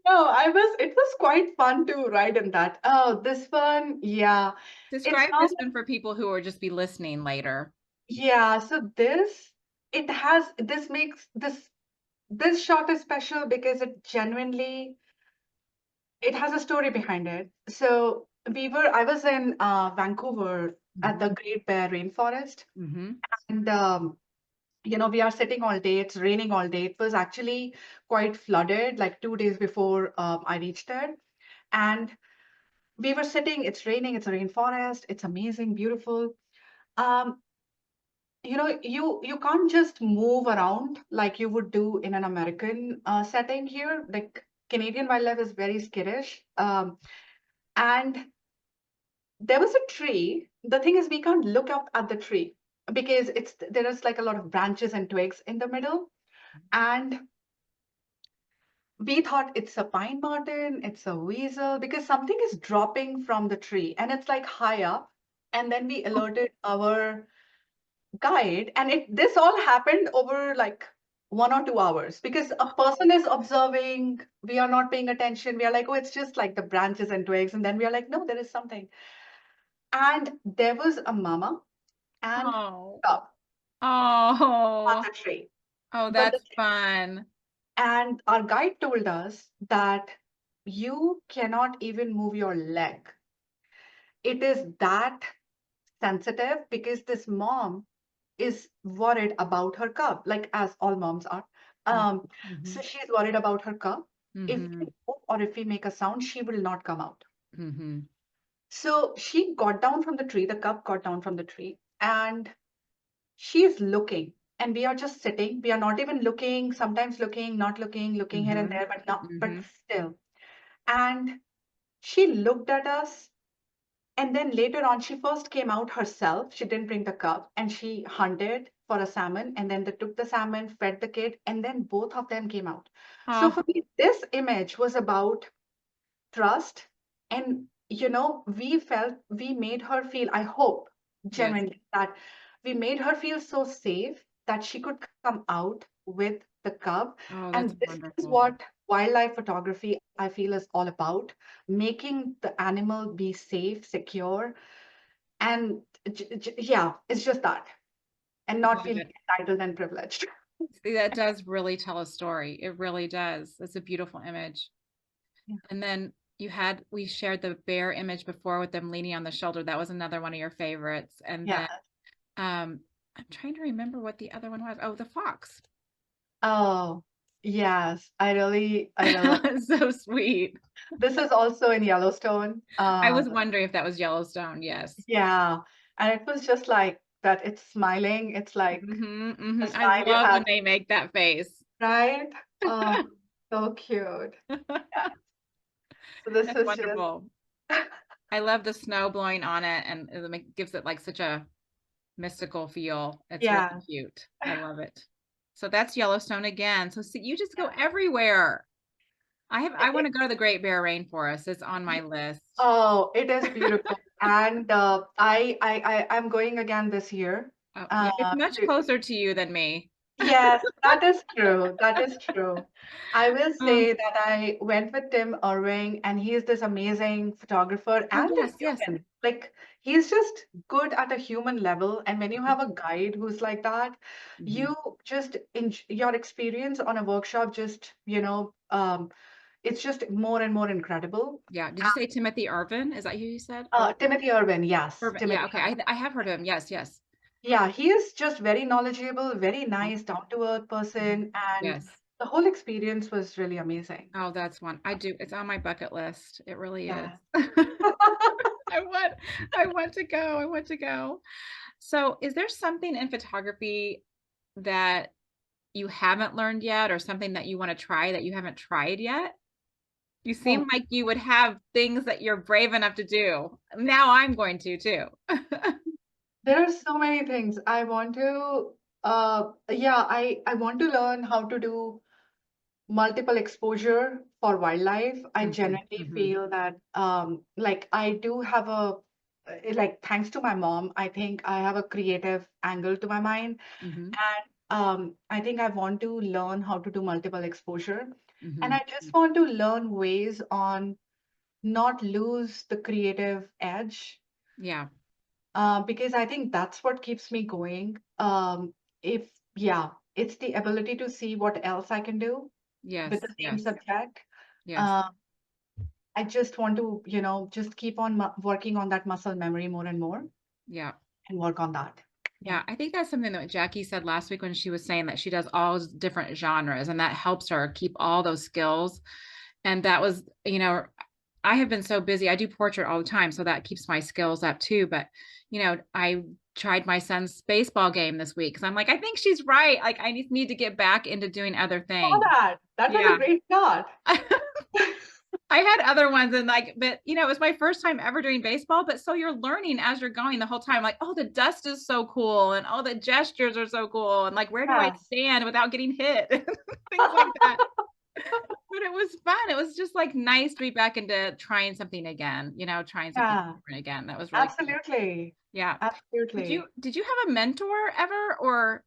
know. It was quite fun to ride in that. Oh, this one, yeah. It's Describe not this one for people who will just be listening later. Yeah, so this makes this this shot is special because it has a story behind it. So I was in Vancouver at the Mhm. Great Bear Rainforest, Mhm. and we are sitting all day. It's raining all day. It was actually quite flooded, like 2 days before I reached there, and we were sitting. It's raining. It's a rainforest. It's amazing, beautiful. Um, you can't just move around like you would do in an American setting here. Like Canadian wildlife is very skittish. And there was a tree. The thing is, we can't look up at the tree because there is like a lot of branches and twigs in the middle. And we thought it's a pine marten, it's a weasel, because something is dropping from the tree and it's like high up. And then we alerted our guide, and this all happened over like 1 or 2 hours because a person is observing, we are not paying attention, we are like, oh, it's just like the branches and twigs, and then we are like, no, there is something. And there was a mama and Oh. cub on Oh. the tree. Oh, But the that's fun. and our guide told us that you cannot even move your leg. It is that sensitive because this mom is worried about her cub, like as all moms are. Mhm. So Mhm. she's worried about her cub. If we Mhm. move or if we make a sound, she will not come out. Mhm. So she got down from the tree, the cub got down from the tree, and she is looking. And we are just sitting. We are not even looking, sometimes looking, not looking, looking here and Mhm. there, but not, but Mhm. still. And she looked at us. And then later on, she first came out herself. She didn't bring the cub and she hunted for a salmon. And then they took the salmon, fed the kid, and then both of them came out. So Oh, for me, this image was about trust. And, we made her feel, I hope yes. genuinely, that we made her feel so safe that she could come out with the cub. Oh, that's And this is wonderful. what wildlife photography, I feel, is all about, making the animal be safe, secure, and yeah, it's just that, and I not love feeling it. entitled and privileged. See, that does really tell a story. It really does. It's a beautiful image. Yeah. And then we shared the bear image before with them leaning on the shoulder. That was another one of your favorites. And Yeah. then I'm trying to remember what the other one was. Oh, the fox. Oh, yes. I really. So sweet. This is also in Yellowstone. I was wondering if that was Yellowstone. Yes. Yeah, and it was just like that. It's smiling. It's like the I smile you love have, when they make that face. right? Oh, so cute. Yeah. So this That's is just wonderful. I love the snow blowing on it, and gives it like such a mystical feel. It's really yeah. cute. I love it. So that's Yellowstone again. So see, you just go everywhere. I want to go to the Great Bear Rainforest. It's on my list. Oh, it is beautiful. And I'm going again this year. Oh, yeah, it's Uh, much to, closer to you than me. yes, that is true. That is true. I will Oh, say that I went with Tim Irving, and he is this amazing photographer oh and a yes, yes. human. Like, he's just good at a human level. And when you have a guide who's like that, Mhm. you just your experience on a workshop just, it's just more and more incredible. Yeah. Did you say Timothy Irvin? Is that who you said? Timothy Irwin, yes, Irvin. Yeah. Timothy Okay. Irwin. I have heard of him. Yes. Yes. Yeah, he is just very knowledgeable, very Mhm. nice, down to earth Mhm. person, and Yes. the whole experience was really amazing. Oh, that's one. I do. It's on my bucket list. It really is. Yeah. I want I want to go. I want to go. So, is there something in photography that you haven't learned yet or something that you want to try that you haven't tried yet? You seem Oh, like you would have things that you're brave enough to do. Now I'm going to too. there are so many things I want to. Yeah, I want to learn how to do multiple exposure for wildlife. I Mhm, genuinely mhm, feel that, like, I do have like, thanks to my mom, I think I have a creative angle to my mind. mhm, And I think I want to learn how to do multiple exposure. And mhm. I just want to learn ways on not lose the creative edge, Yeah. because I think that's what keeps me going. If, yeah. it's the ability to see what else I can do with Yes, the same yes, subject. yes, Uh, I just want to, just keep on working on that muscle memory more and more yeah. and work on that. Yeah. Yeah, I think that's something that Jackie said last week when she was saying that she does all different genres and that helps her keep all those skills. And that was, I have been so busy. I do portrait all the time, so that keeps my skills up too. But, I tried my son's baseball game this week because I'm like, I think she's right. Like, I need to get back into doing other Saw things. that. That was a Yeah. great start. I had other ones and like, but it was my first time ever doing baseball. But so you're learning as you're going the whole time, like, oh, the dust is so cool, and oh, the gestures are so cool, and like, where do I Yes. stand without getting hit? Things like that. But it was fun. It was just like nice to be back into trying something again, trying something Yeah, different again. That was really cool. absolutely. Yeah. Absolutely. Did you have a mentor ever or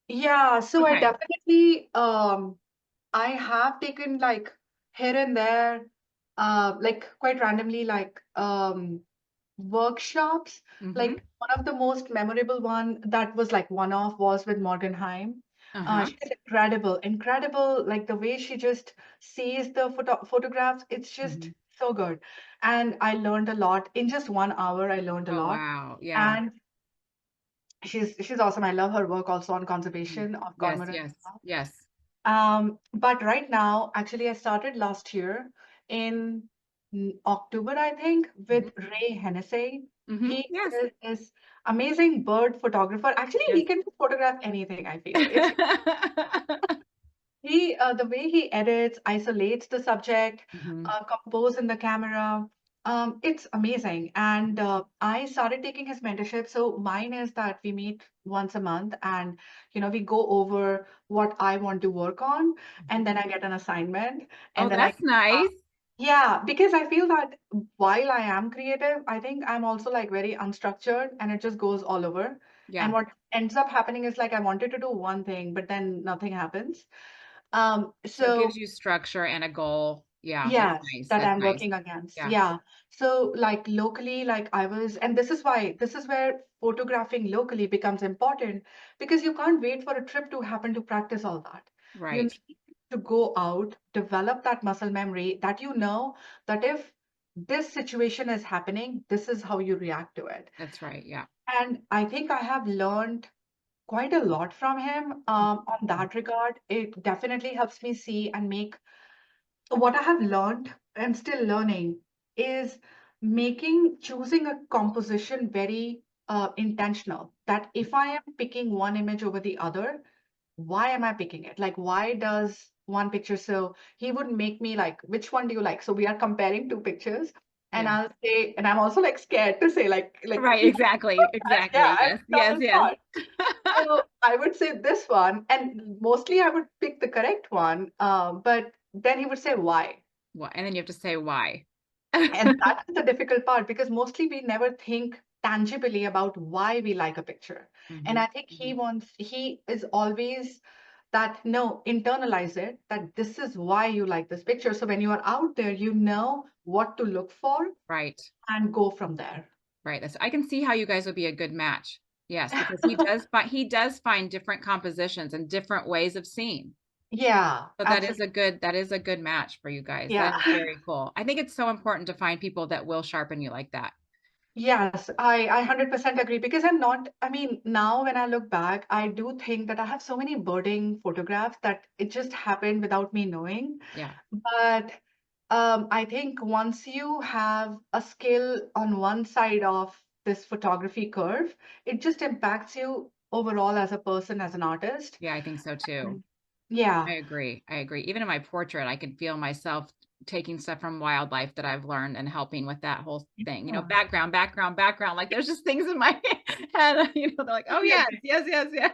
Yeah, so I okay. definitely I have taken like here and there like quite randomly like workshops. Mm-hmm. Like one of the most memorable one that was like one off was with Morgan Heim. Uh-huh. She's incredible, incredible. Like the way she just sees the photographs, it's just Mm-hmm. so good. And I learned a lot. In just 1 hour, I learned a Oh lot. wow. Yeah. And she's awesome. I love her work also on Mhm. conservation of Yes, cormorants yes, as well. yes. But right now, actually, I started last year in October, I think, Mm-hmm. with Ray Hennessy. Mm-hmm. He Yes. is this amazing bird photographer. Actually, Yes. he can photograph anything, I feel. It's the way he edits, isolates the subject, Hmm. compose in the camera. It's amazing. And I started taking his mentorship. So mine is that we meet once a month and, we go over what I want to work on. And then I get an assignment Oh, and then I, that's nice. yeah, because I feel that while I am creative, I think I'm also like very unstructured and it just goes all over. And Yeah. what ends up happening is like I wanted to do one thing, but then nothing happens. So it gives So you structure and a goal. Yeah, that's yes, nice. that That's I'm nice. working against. Yeah. Yeah. So like locally, like I was, and this is where photographing locally becomes important because you can't wait for a trip to happen to practice all that. You Right. need to go out, develop that muscle memory that that if this situation is happening, this is how you react to it. That's right. Yeah. And I think I have learned quite a lot from him on Mhm. that regard. It definitely helps me see and make what I have learned and still learning is choosing a composition very intentional. That if I am picking one image over the other, why am I picking it? Like, why does one picture? So he would make me like, which one do you like? So we are comparing two pictures. And Yeah. I'll say, and I'm also like scared to say, like, Right. Exactly. yeah, Exactly. I'm Yes. Yes. double Yes. thought. So I would say this one, and mostly I would pick the correct one. But then he would say why, Well, and then you have to say why. and that's the difficult part because mostly we never think tangibly about why we like a picture. And Hmm. I think he is always that no, internalize it that this is why you like this picture. So when you are out there, you know what to look for Right. and go from there. Right. I can see how you guys would be a good match. Yes, because he does find different compositions and different ways of seeing. Yeah, So absolutely. that is a good match for you guys. That Yeah. is very cool. I think it's so important to find people that will sharpen you like that. Yes, I 100% agree because I mean, now when I look back, I do think that I have so many birding photographs that it just happened without me knowing. Yeah. But I think once you have a skill on one side of this photography curve, it just impacts you overall as a person, as an artist. Yeah, I think so too. Mm. Yeah. I agree. I agree. Even in my portrait, I can feel myself taking stuff from wildlife that I've learned and helping with that whole thing. Yeah. Background, background, background. Like there's just things in my head, they're like, oh Totally yes, agree. yes, yes, yes.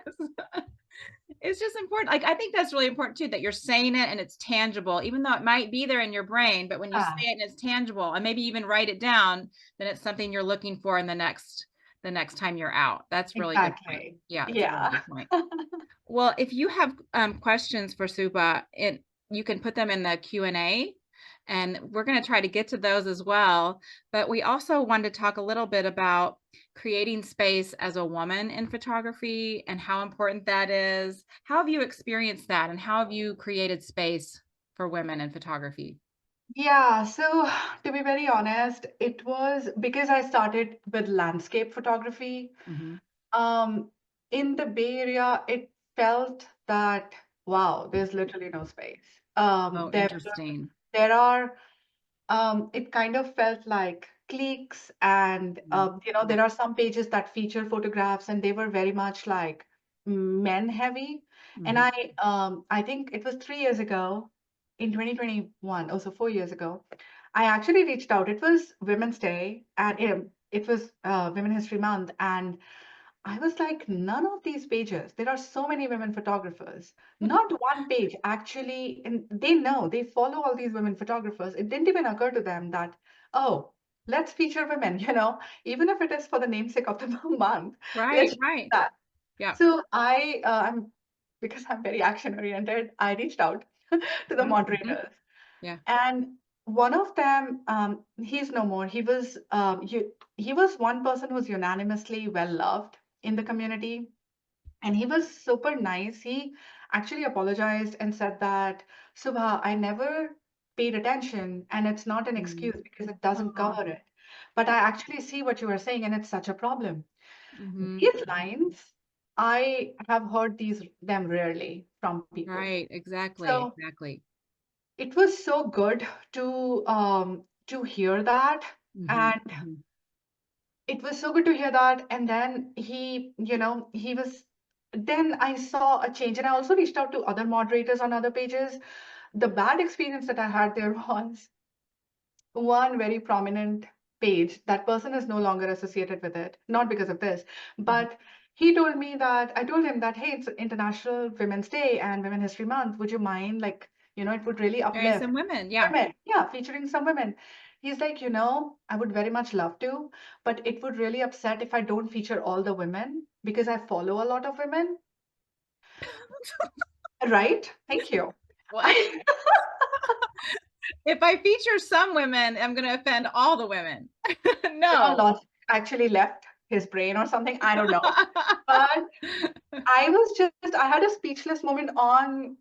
It's just important. Like I think that's really important too, that you're saying it and it's tangible, even though it might be there in your brain, but when you say Yeah, it and it's tangible and maybe even write it down, then it's something you're looking for in the next time you're out. That's really good point. exactly. Yeah, it's a really Yeah. good point. Well, if you have questions for Suba, you can put them in the Q&A And we're going to try to get to those as well. But we also wanted to talk a little bit about creating space as a woman in photography and how important that is. How have you experienced that, and how have you created space for women in photography? Yeah, so to be very honest, it was because I started with landscape photography. Hmm. Um, in the Bay Area, it felt that, wow, there's literally no space. Oh, interesting. There are it kind of felt like cliques, and Mm-hmm. there are some pages that feature photographs, and they were very much like men heavy. And Hmm. I think it was 3 years ago, in 2021, also 4 years ago, I actually reached out. It was Women's Day, and it was Women History Month, and I was like, none of these pages. There are so many women photographers. Not one page actually, and they know, they follow all these women photographers. It didn't even occur to them that, oh, let's feature women, even if it is for the namesake of the month, Right, let's do right. that. Yeah. So because I'm very action oriented, I reached out to the Mm-hmm. moderators, Yeah. and one of them, he's no more. He was one person who's unanimously well loved in the community, and he was super nice. He actually apologized and said that, Subha, I never paid attention, and it's not an Mm-hmm. excuse because it doesn't Oh, cover it. But I actually see what you are saying, and it's such a problem. mm-hmm. These lines, I have heard them rarely from people. Right. Exactly. So Exactly. it was so good to hear that, Mm-hmm. and Mm-hmm. it was so good to hear that. And then he was. Then I saw a change, and I also reached out to other moderators on other pages. The bad experience that I had there was one very prominent page. That person is no longer associated with it, not because of this, Mm-hmm. but he told me that I told him that, hey, it's International Women's Day and Women History Month. Would you mind, like, it would really Marrying uplift some women. Yeah. women. Yeah, featuring some women. He's like, I would very much love to, but it would really upset if I don't feature all the women because I follow a lot of women. Right? Thank you. What? I, If I feature some women, I'm going to offend all the women. No. logic actually left his brain or something. I don't know. But I had a speechless moment on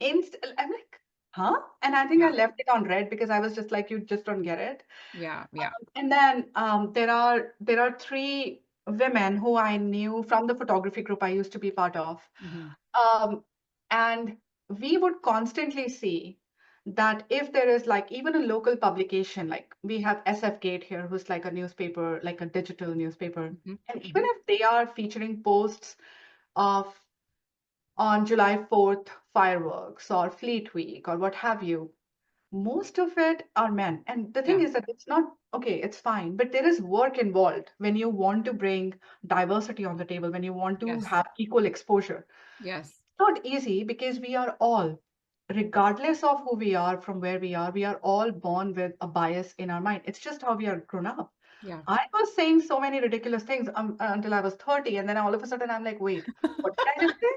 I'm like, huh? And I think I Yeah. left it on red because I was just like, you just don't get it. Yeah. Yeah. And then there are three women who I knew from the photography group I used to be part of. Mm-hmm. Um, and we would constantly see that if there is like even a local publication, like we have SF Gate here, who's like a newspaper, like a digital newspaper. Mm-hmm. And even Mm-hmm. if they are featuring posts of on July 4th fireworks or Fleet Week or what have you, most of it are men. And the thing Yeah. is that it's not okay, it's fine, but there is work involved when you want to bring diversity on the table, when you want to Yes. have equal exposure. Yes. It's not easy because we are all, regardless of who we are all born with a bias in our mind. It's just how we are grown up. Yeah. I was saying so many ridiculous things until I was 30, and then all of a sudden I'm like, wait, what did I just say?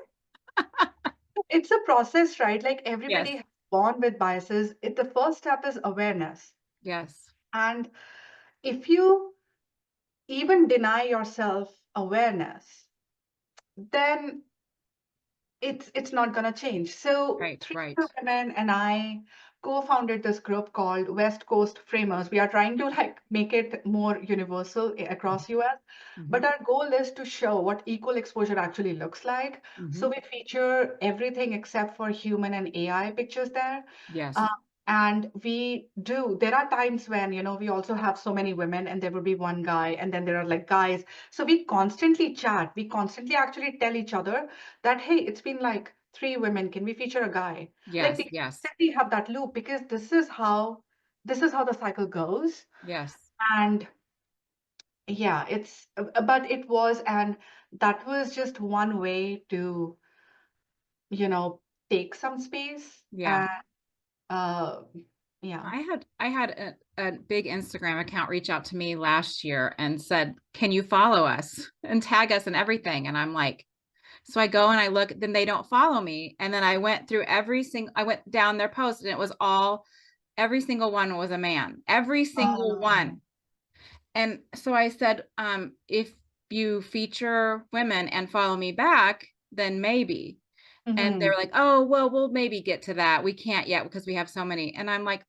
It's a process, right? Like Yes. everybody is born with biases. The first step is awareness. Yes. And if you even deny yourself awareness, then it's not gonna change. So Right. three Right. other women and I co-founded this group called West Coast Framers. We are trying to like make it more universal across US, Mm-hmm. but our goal is to show what equal exposure actually looks like. Mm-hmm. So we feature everything except for human and AI pictures there. Uh, Yes. and there are times when, we also have so many women and there will be one guy and then there are like guys. So we constantly chat. We constantly actually tell each other that, hey, it's been like three women. Can we feature a guy? Like Yes. we Yes. constantly have that loop because this is how the cycle goes. Yes. And yeah, but it was, and that was just one way to, you know, take some space. Yeah. And uh, yeah. I had a big Instagram account reach out to me last year and said, "Can you follow us and tag us and everything?" And I'm like, so I go and I look, then they don't follow me. And then I went through I went down their post and it was all every single one was a man, every single Oh, one. And so I said, if you feature women and follow me back, then maybe. And hmm. they're like, oh, well, we'll maybe get to that. We can't yet because we have so many. And I'm like,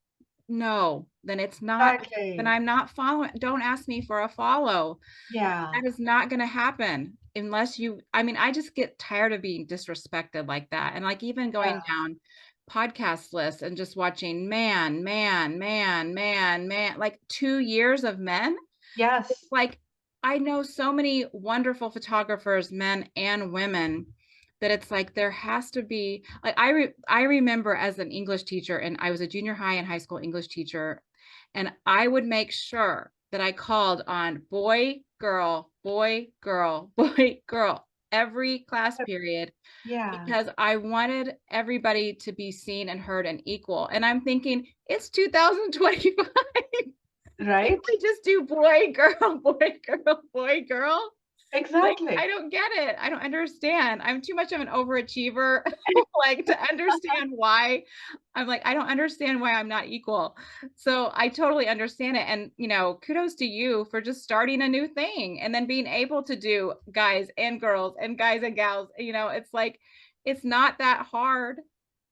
no, then it's not, then Exactly. I'm not following. Don't ask me for a follow. Yeah. That is not going to happen unless you, I mean, I just get tired of being disrespected like that. And like even Yeah. going down podcast lists and just watching man, man, man, man, man, like 2 years of men. It's Yes. like I know so many wonderful photographers, men and women, that it's like there has to be like I remember as an English teacher, and I was a junior high and high school English teacher, and I would make sure that I called on boy, girl, boy, girl, boy, girl every class period Yeah. because I wanted everybody to be seen and heard and equal. And I'm thinking it's 2025. Can't Right? we just do boy, girl, boy, girl, boy, girl? Like, Exactly. I don't get it. I don't understand. I'm too much of an overachiever, like to understand why. I'm like, I don't understand why I'm not equal. So I totally understand it. And, kudos to you for just starting a new thing and then being able to do guys and girls and guys and gals. It's like, it's not that hard.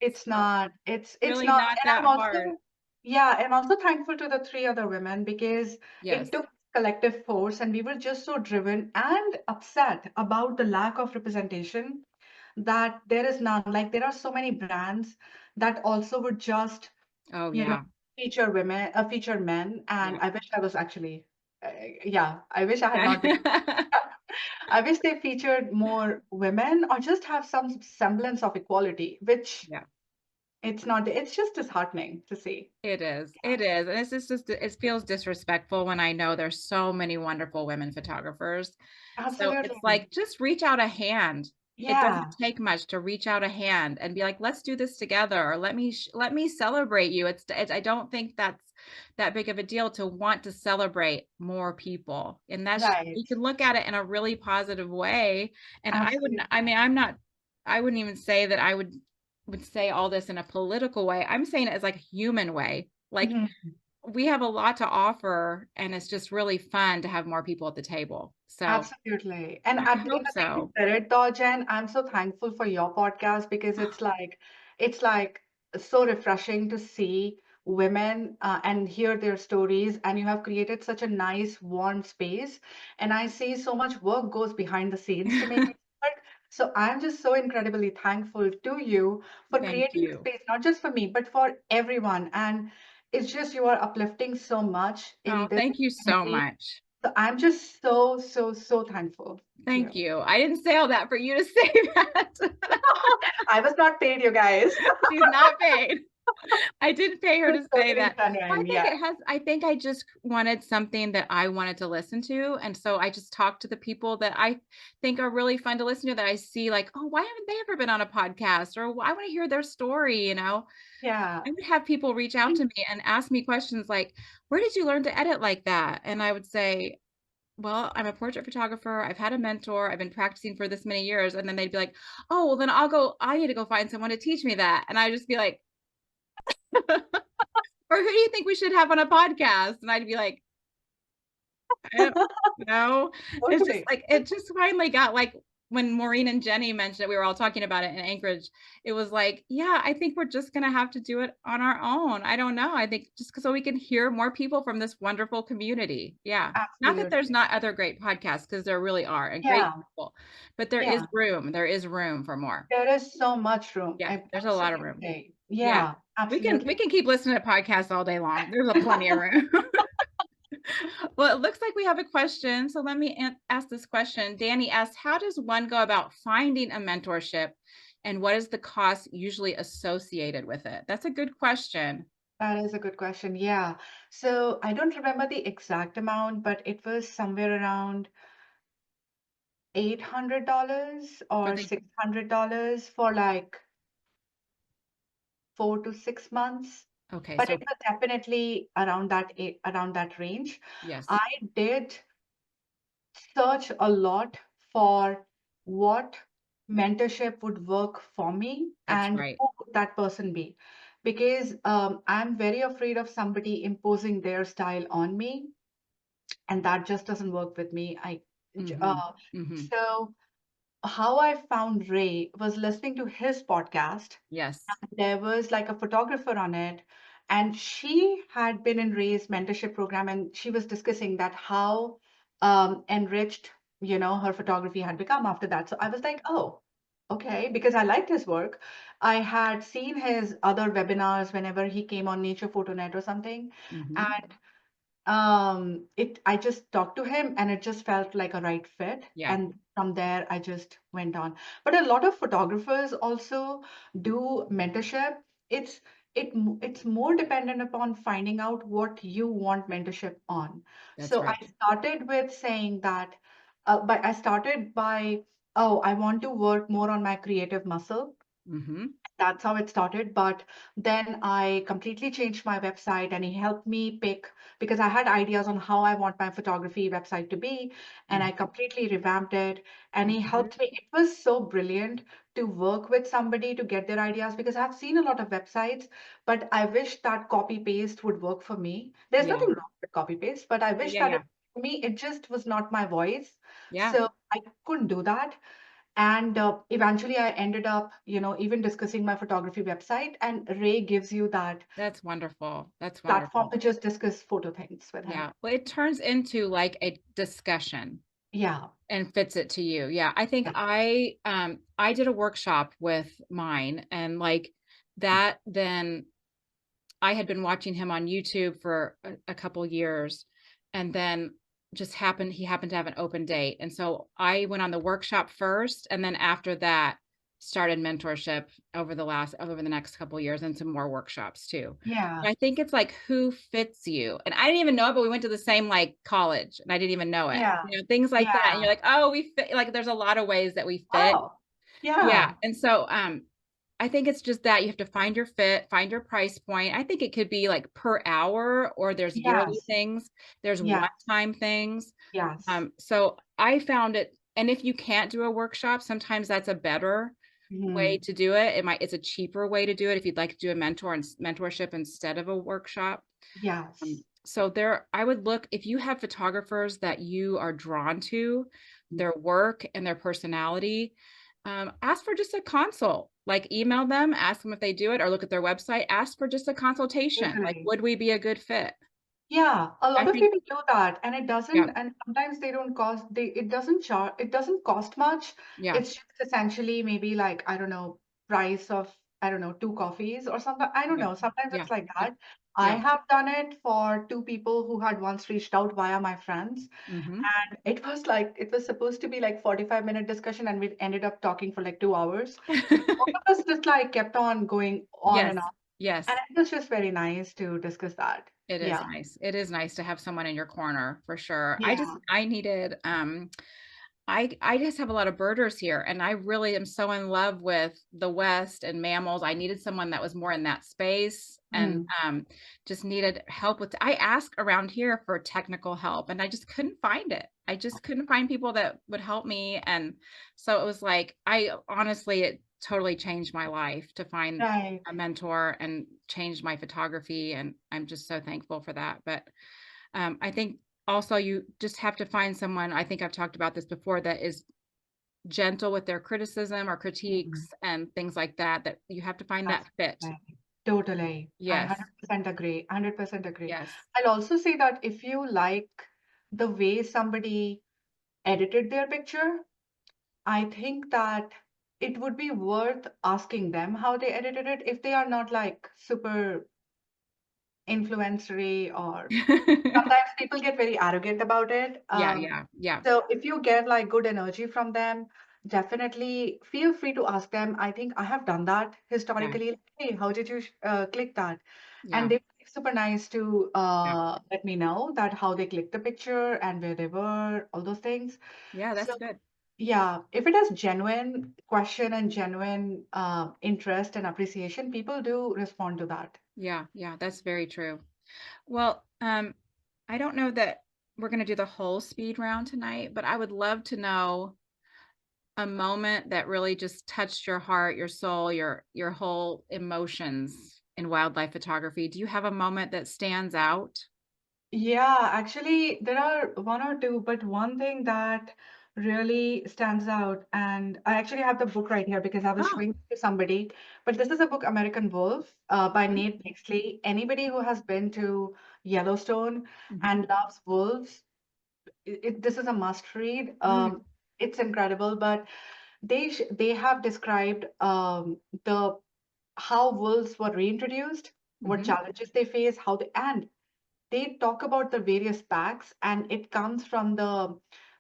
It's So not. It's really not. not And that I'm hard. also, yeah, I'm also thankful to the three other women because it Yes. took collective force and we were just so driven and upset about the lack of representation that there is none. Like there are so many brands that also would just, Oh, you know, yeah. feature women, feature men. And Yeah. I wish I was actually, yeah, I wish I had not been. Yeah. I wish they featured more women or just have some semblance of equality, which Yeah. it's not, it's just disheartening to see. It is. It is. And it's just it feels disrespectful when I know there's so many wonderful women photographers. So it's Absolutely. like just reach out a hand. It doesn't Yeah, take much to reach out a hand and be like, let's do this together, or let me celebrate you. I don't think that's that big of a deal to want to celebrate more people. And that's right. you can look at it in a really positive way. And I wouldn't, I Absolutely. mean, I wouldn't even say that I would say all this in a political way. I'm saying it as like a human way. Like Mhm. we have a lot to offer and it's just really fun to have more people at the table. So Absolutely. And I in hope the same so. spirit, though, Jen, I'm so thankful for your podcast because it's like so refreshing to see women and hear their stories. And you have created such a nice, warm space. And I see so much work goes behind the scenes to make it work. So I'm just so incredibly thankful to you for Thank creating a you. space, not just for me, but for everyone. And it's just you are uplifting so much in Oh, this thank you so community. much. So I'm just so, so, so thankful to you. Thank you. I didn't say all that for you to say that. I was not paid, you guys. She's not paid. I didn't pay her It was to say totally that. Well, genuine. Yeah. I think I just wanted something that I wanted to listen to. And so I just talked to the people that I think are really fun to listen to that I see like, oh, why haven't they ever been on a podcast? Or I want to hear their story. Yeah. I would have people reach out to me and ask me questions like, where did you learn to edit like that? And I would say, well, I'm a portrait photographer. I've had a mentor. I've been practicing for this many years. And then they'd be like, oh, well, then I need to go find someone to teach me that. And I just be like, or who do you think we should have on a podcast? And I'd be like, I don't know. It's just Totally. like, it just finally got like when Maureen and Jenny mentioned it, we were all talking about it in Anchorage. It was like, yeah, I think we're just going to have to do it on our own. I don't know. I think just so we can hear more people from this wonderful community. Yeah. Not that there's Absolutely. not other great podcasts, because there really are and great Yeah. people, but there is Yeah. room. There is room for more. There is so much room. Yeah. There's a lot of room. Absolutely. Yeah. Yeah. We Absolutely. can keep listening to podcasts all day long. There's a plenty of room. Well, it looks like we have a question. So let me ask this question. Danny asked, how does one go about finding a mentorship and what is the cost usually associated with it? That's a good question. That is a good question. Yeah. So I don't remember the exact amount, but it was somewhere around $800 For or the $600 for like 4 to 6 months, Okay, but it so was definitely around that range. yes, I did search a lot for what mentorship would work for me that's and right. who would that person be. because I'm very afraid of somebody imposing their style on me, and that just doesn't work with me. Mm-hmm. Uh, Mm-hmm. so how I found Ray was listening to his podcast. Yes. There was like a photographer on it, and she had been in Ray's mentorship program, and she was discussing that how enriched, her photography had become after that. So I was like, oh, okay, because I liked his work. I had seen his other webinars whenever he came on Nature PhotoNet or something, Mm-hmm. and I just talked to him and it just felt like a right fit. Yeah, And from there, I just went on. But a lot of photographers also do mentorship. It's it's more dependent upon finding out what you want mentorship on. that's So I right. started with saying that, but I started by, oh, I want to work more on my creative muscle. Mm-hmm. That's how it started. But then I completely changed my website and he helped me pick because I had ideas on how I want my photography website to be. And I completely revamped it. And he Mm-hmm. helped me. It was so brilliant to work with somebody to get their ideas because I've seen a lot of websites, but I wish that copy paste would work for me. There's Yeah. nothing wrong with copy paste, but I wish Yeah. that Yeah. it, for me, it just was not my voice. Yeah. So I couldn't do that. And eventually, I ended up, even discussing my photography website. And Ray gives you that That's wonderful. That's platform wonderful. to just discuss photo things with him. Yeah. Well, it turns into like a discussion Yeah. and fits it to you. Yeah. I think Yeah. I did a workshop with mine and like that then I had been watching him on YouTube for a couple years and then he happened to have an open date. And so I went on the workshop first and then after that started mentorship over the next couple years and some more workshops too. Yeah. But I think it's like who fits you. And I didn't even know it, but we went to the same like college and I didn't even know it. Yeah. Things like that. And Yeah. you're like, oh, we fit like there's a lot of ways that we fit. Oh, Yeah. yeah. And so I think it's just that you have to find your fit, find your price point. I think it could be like per hour or there's yearly Yes. things, there's Yes. one-time things. Yes. So I found it, and if you can't do a workshop, sometimes that's a better way Mhm. to do it. It's a cheaper way to do it if you'd like to do a mentorship instead of a workshop. Yes. So I would look if you have photographers that you are drawn to, their work and their personality, ask for just a consult. Like email them, ask them if they do it, or look at their website. Ask for just a consultation. Like, Totally. would we be a good fit? Yeah, a I lot of think, people do that, and it yeah, doesn't, and sometimes they don't cost, it doesn't charge, it doesn't cost much. yeah, It's just essentially maybe like, I don't know, price of, I don't know, two coffees or something. I don't yeah, know. Sometimes yeah, it's like yeah, that. I yeah. have done it for two people who had once reached out via my friends, Mm-hmm. and it was supposed to be like 45-minute discussion, and we ended up talking for like 2 hours. Both of us just like kept on going on Yes, and on, and yes. it was just very nice to discuss that. It is Yeah. nice. It is nice to have someone in your corner for sure. Yeah. I needed I just have a lot of birders here and I really am so in love with the West and mammals. I needed someone that was more in that space and Mm. just needed help with I asked around here for technical help and I just couldn't find it. I just couldn't find people that would help me. And so it was like I honestly it totally changed my life to find Right. a mentor and changed my photography. And I'm just so thankful for that. But I think also you just have to find someone, I think I've talked about this before, that is gentle with their criticism or Mhm. critiques and things like that, that you have to find That's that fit. right. Totally. I Yes. 100% agree. 100% agree. Yes. I'll also say that if you like the way somebody edited their picture, I think that it would be worth asking them how they edited it if they are not like super influencery or sometimes people get very arrogant about it. Yeah, yeah, yeah, So if you get like good energy from them, definitely feel free to ask them. I think I have done that yeah, historically. Like, hey, how did you click that? And yeah, they were super nice to yeah. let me know that how they clicked the picture and where they were, all those things. Yeah, So that's good. yeah, if it has genuine question and genuine interest and appreciation, people do respond to that. Yeah, yeah, that's very true. Well, I don't know that we're going to do the whole speed round tonight, but I would love to know a moment that really just touched your heart, your soul, your whole emotions. in wildlife photography. Do you have a moment that stands out? Yeah, actually, there are one or two, but one thing that really stands out, and I actually have the book right here because I was Oh, showing it to somebody. But this is a book, American Wolf, by mhm, Nate Bixley. Anybody who has been to Yellowstone mhm, and loves wolves, this is a must read. mm, It's incredible, but they have described the how wolves were reintroduced, what mhm, challenges they face, how they talk about the various packs, and it comes from the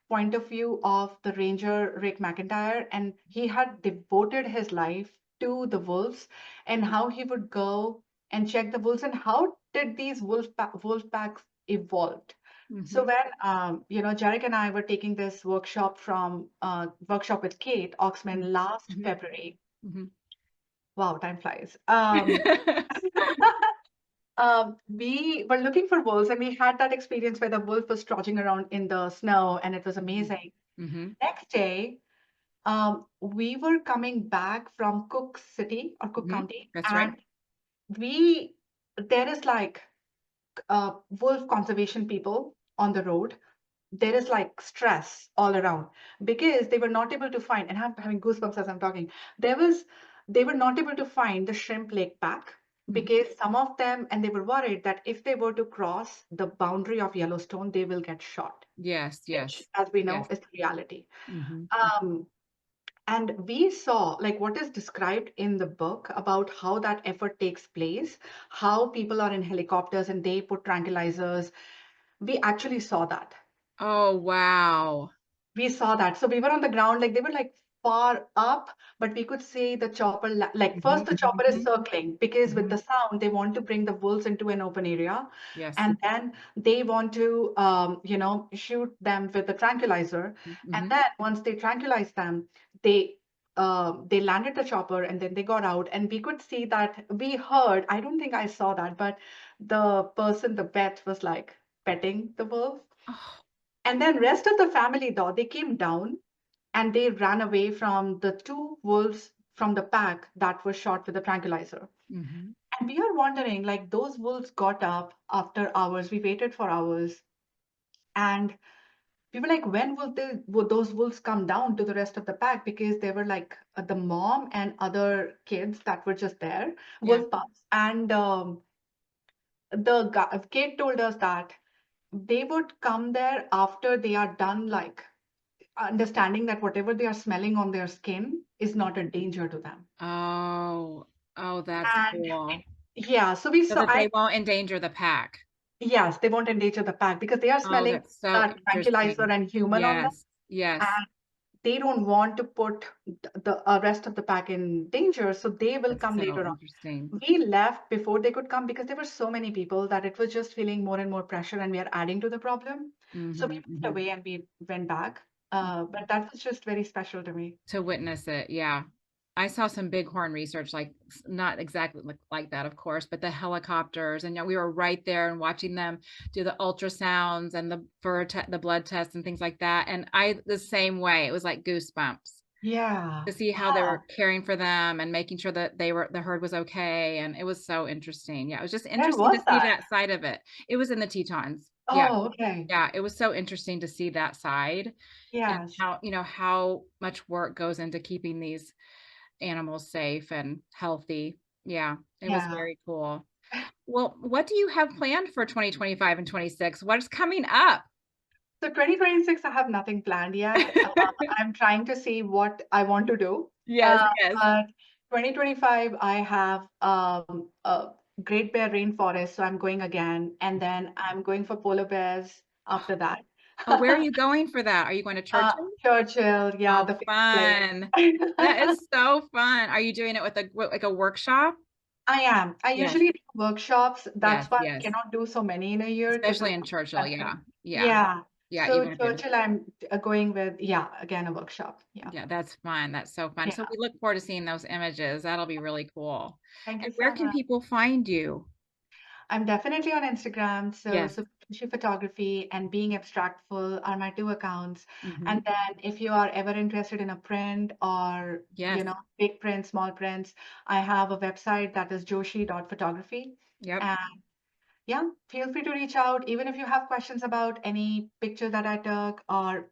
point of view of the ranger Rick McIntyre, and he had devoted his life to the wolves and how he would go and check the wolves and how did these wolf packs evolved. So mhm, when Jarek and I were taking this workshop with Kate mm, Oxman last mhm, February. mhm. Wow, time flies. We were looking for wolves, and we had that experience where the wolf was trotting around in the snow, and it was Mhm, amazing. mhm, Next day, we were coming back from Cook City or Cook mhm. County, That's right. and we there is like wolf conservation people on the road. There is like stress all around because they were not able to find, and I'm having goosebumps as I'm talking. There was they were not able to find the shrimp lake pack Mhm. because some of them, and they were worried that if they were to cross the boundary of Yellowstone, they will get shot, Yes, which, yes, as we know, yes. is the reality. Mhm, Um, and we saw like what is described in the book about how that effort takes place, how people are in helicopters and they put tranquilizers. We actually saw that. oh, wow. We saw that. So we were on the ground, like they were like far up, but we could see the chopper. Like first, Mhm, the chopper is mhm, circling because with the mhm. sound, they want to bring the wolves into an open area, Yes. and then they want to, shoot them with the tranquilizer. And Mhm. then once they tranquilize them, they they landed the chopper and then they got out, and we could see that. We heard. I don't think I saw that, but the person, the vet, was like petting the wolf. Oh, And then rest of the family, though, they came down and they ran away from the two wolves from the pack that were shot with a tranquilizer. mhm. And we are wondering, like, those wolves got up after hours. We waited for hours. And we were like, when would those wolves come down to the rest of the pack? Because they were like the mom and other kids that were just there, Yeah. wolf pups. And Kate told us that they would come there after they are done, like understanding that whatever they are smelling on their skin is not a danger to them. Oh, oh, that's And cool. yeah, so we So saw, that they won't endanger the pack. yes, they won't endanger the pack because they are Oh, smelling that's so that tranquilizer interesting. and human on them. Yes, yes. And they don't want to put the rest of the pack in danger. So they will That's come so later on. interesting. We left before they could come because there were so many people that it was just feeling more and more pressure and we are adding to the problem. So we Mhm, went mhm. away and we went back. But that was just very special to me. To witness it, yeah. I saw some bighorn research, like not exactly like that, of course, but the helicopters, and we were right there and watching them do the ultrasounds and the blood tests and things like that. And I the same way, it was like goosebumps Yeah. to see how they were Wow. caring for them and making sure that the herd was okay. And it was so interesting. Yeah, it was just Where interesting to was see that? that side of it. It was in the Tetons. Yeah. Oh, okay. Yeah, it was so interesting to see that side and Yes. how much work goes into keeping these animals safe and healthy. Yeah, it was Yeah. very cool. Well, what do you have planned for 2025 and 26? What's coming up? So 2026, I have nothing planned yet. I'm trying to see what I want to do. Yes, yes. But 2025, I have a Great Bear Rainforest, so I'm going again. And then I'm going for polar bears after that. Oh, where are you going for that? Are you going to Churchill? Churchill, yeah, Oh, the famous fun. That place. is so fun. Are you doing it with like a workshop? I am. I Yes, usually do workshops. yes, That's why I yes. cannot do so many in a year because of Especially in the Churchill. expensive. Yeah, yeah, Yeah. yeah. So Even if it's Churchill, I'm going with, yeah, again, a workshop. Yeah. yeah, that's fun. That's so fun. So Yeah. we look forward to seeing those images. That'll be really cool. Thank And you where so can much. people find you? I'm definitely on Instagram. So Yes. Subha Joshi Photography and Being Abstractful are my two accounts. Mhm. And then if you are ever interested in a print or, Yes. big prints, small prints, I have a website that is joshi.photography. Yep. And yeah, feel free to reach out, even if you have questions about any picture that I took or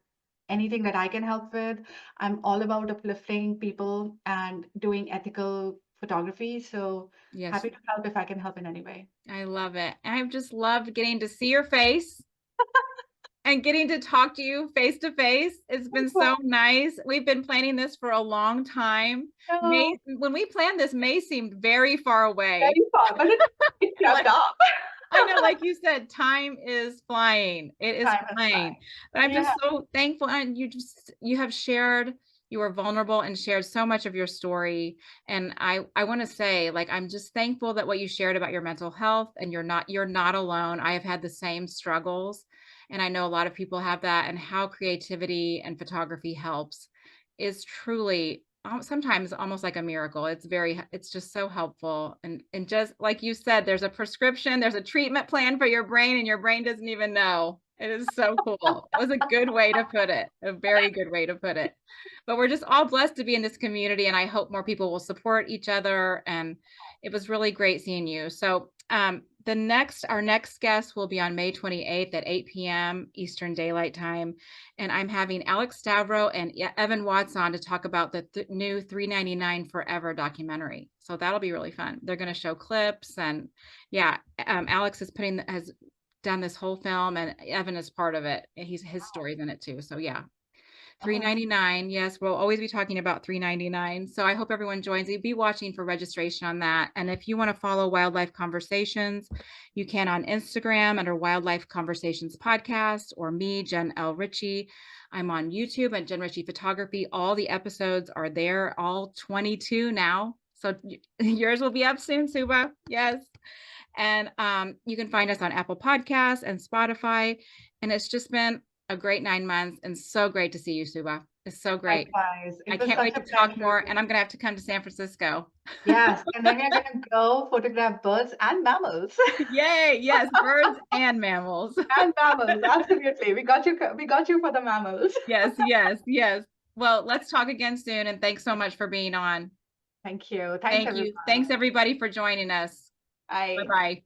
anything that I can help with. I'm all about uplifting people and doing ethical photography. So Yes. happy to help if I can help in any way. I love it. I've just loved getting to see your face and getting to talk to you face to face. It's been so nice. We've been planning this for a long time. May, No, when we planned this, May seemed very far away. very far, but it crept Like up. I know, like you said, time is flying. It is Time is flying. flying. But I'm Yeah. just so thankful. And you have shared, you were vulnerable and shared so much of your story. And I want to say, like, I'm just thankful that what you shared about your mental health and you're not alone. I have had the same struggles. And I know a lot of people have that, and how creativity and photography helps is truly sometimes almost like a miracle. It's just so helpful. And just like you said, there's a prescription, there's a treatment plan for your brain, and your brain doesn't even know. It is so cool. It was a good way to put it, a very good way to put it. But we're just all blessed to be in this community, and I hope more people will support each other. And it was really great seeing you. So our next guest will be on May 28th at 8 p.m. Eastern Daylight Time. And I'm having Alex Stavro and Evan Watts on to talk about the new 399 Forever documentary. So that'll be really fun. They're going to show clips, and yeah, Alex has done this whole film, and Evan is part of it. His story's in it too. So yeah, Oh, 399. Yes, we'll always be talking about 399. So I hope everyone joins. You'll be watching for registration on that. And if you want to follow Wildlife Conversations, you can on Instagram under Wildlife Conversations Podcast, or me, Jen L. Ritchie. I'm on YouTube at Jen Ritchie Photography. All the episodes are there, all 22 now. So yours will be up soon, Subha. Yes. And you can find us on Apple Podcasts and Spotify. And it's just been a great 9 months, and so great to see you, Suba. It's so great. likewise. I It was can't such wait a to talk pleasure more, to. and I'm going to have to come to San Francisco. Yes, and then you're gonna go photograph birds and mammals. Yay. Yes. Birds and mammals. And mammals, absolutely. We got you for the mammals. Yes. Yes. Yes. Well, let's talk again soon. And thanks so much for being on. Thank you. Thanks, Thank everyone. you. Thanks, everybody, for joining us. Bye Bye. bye.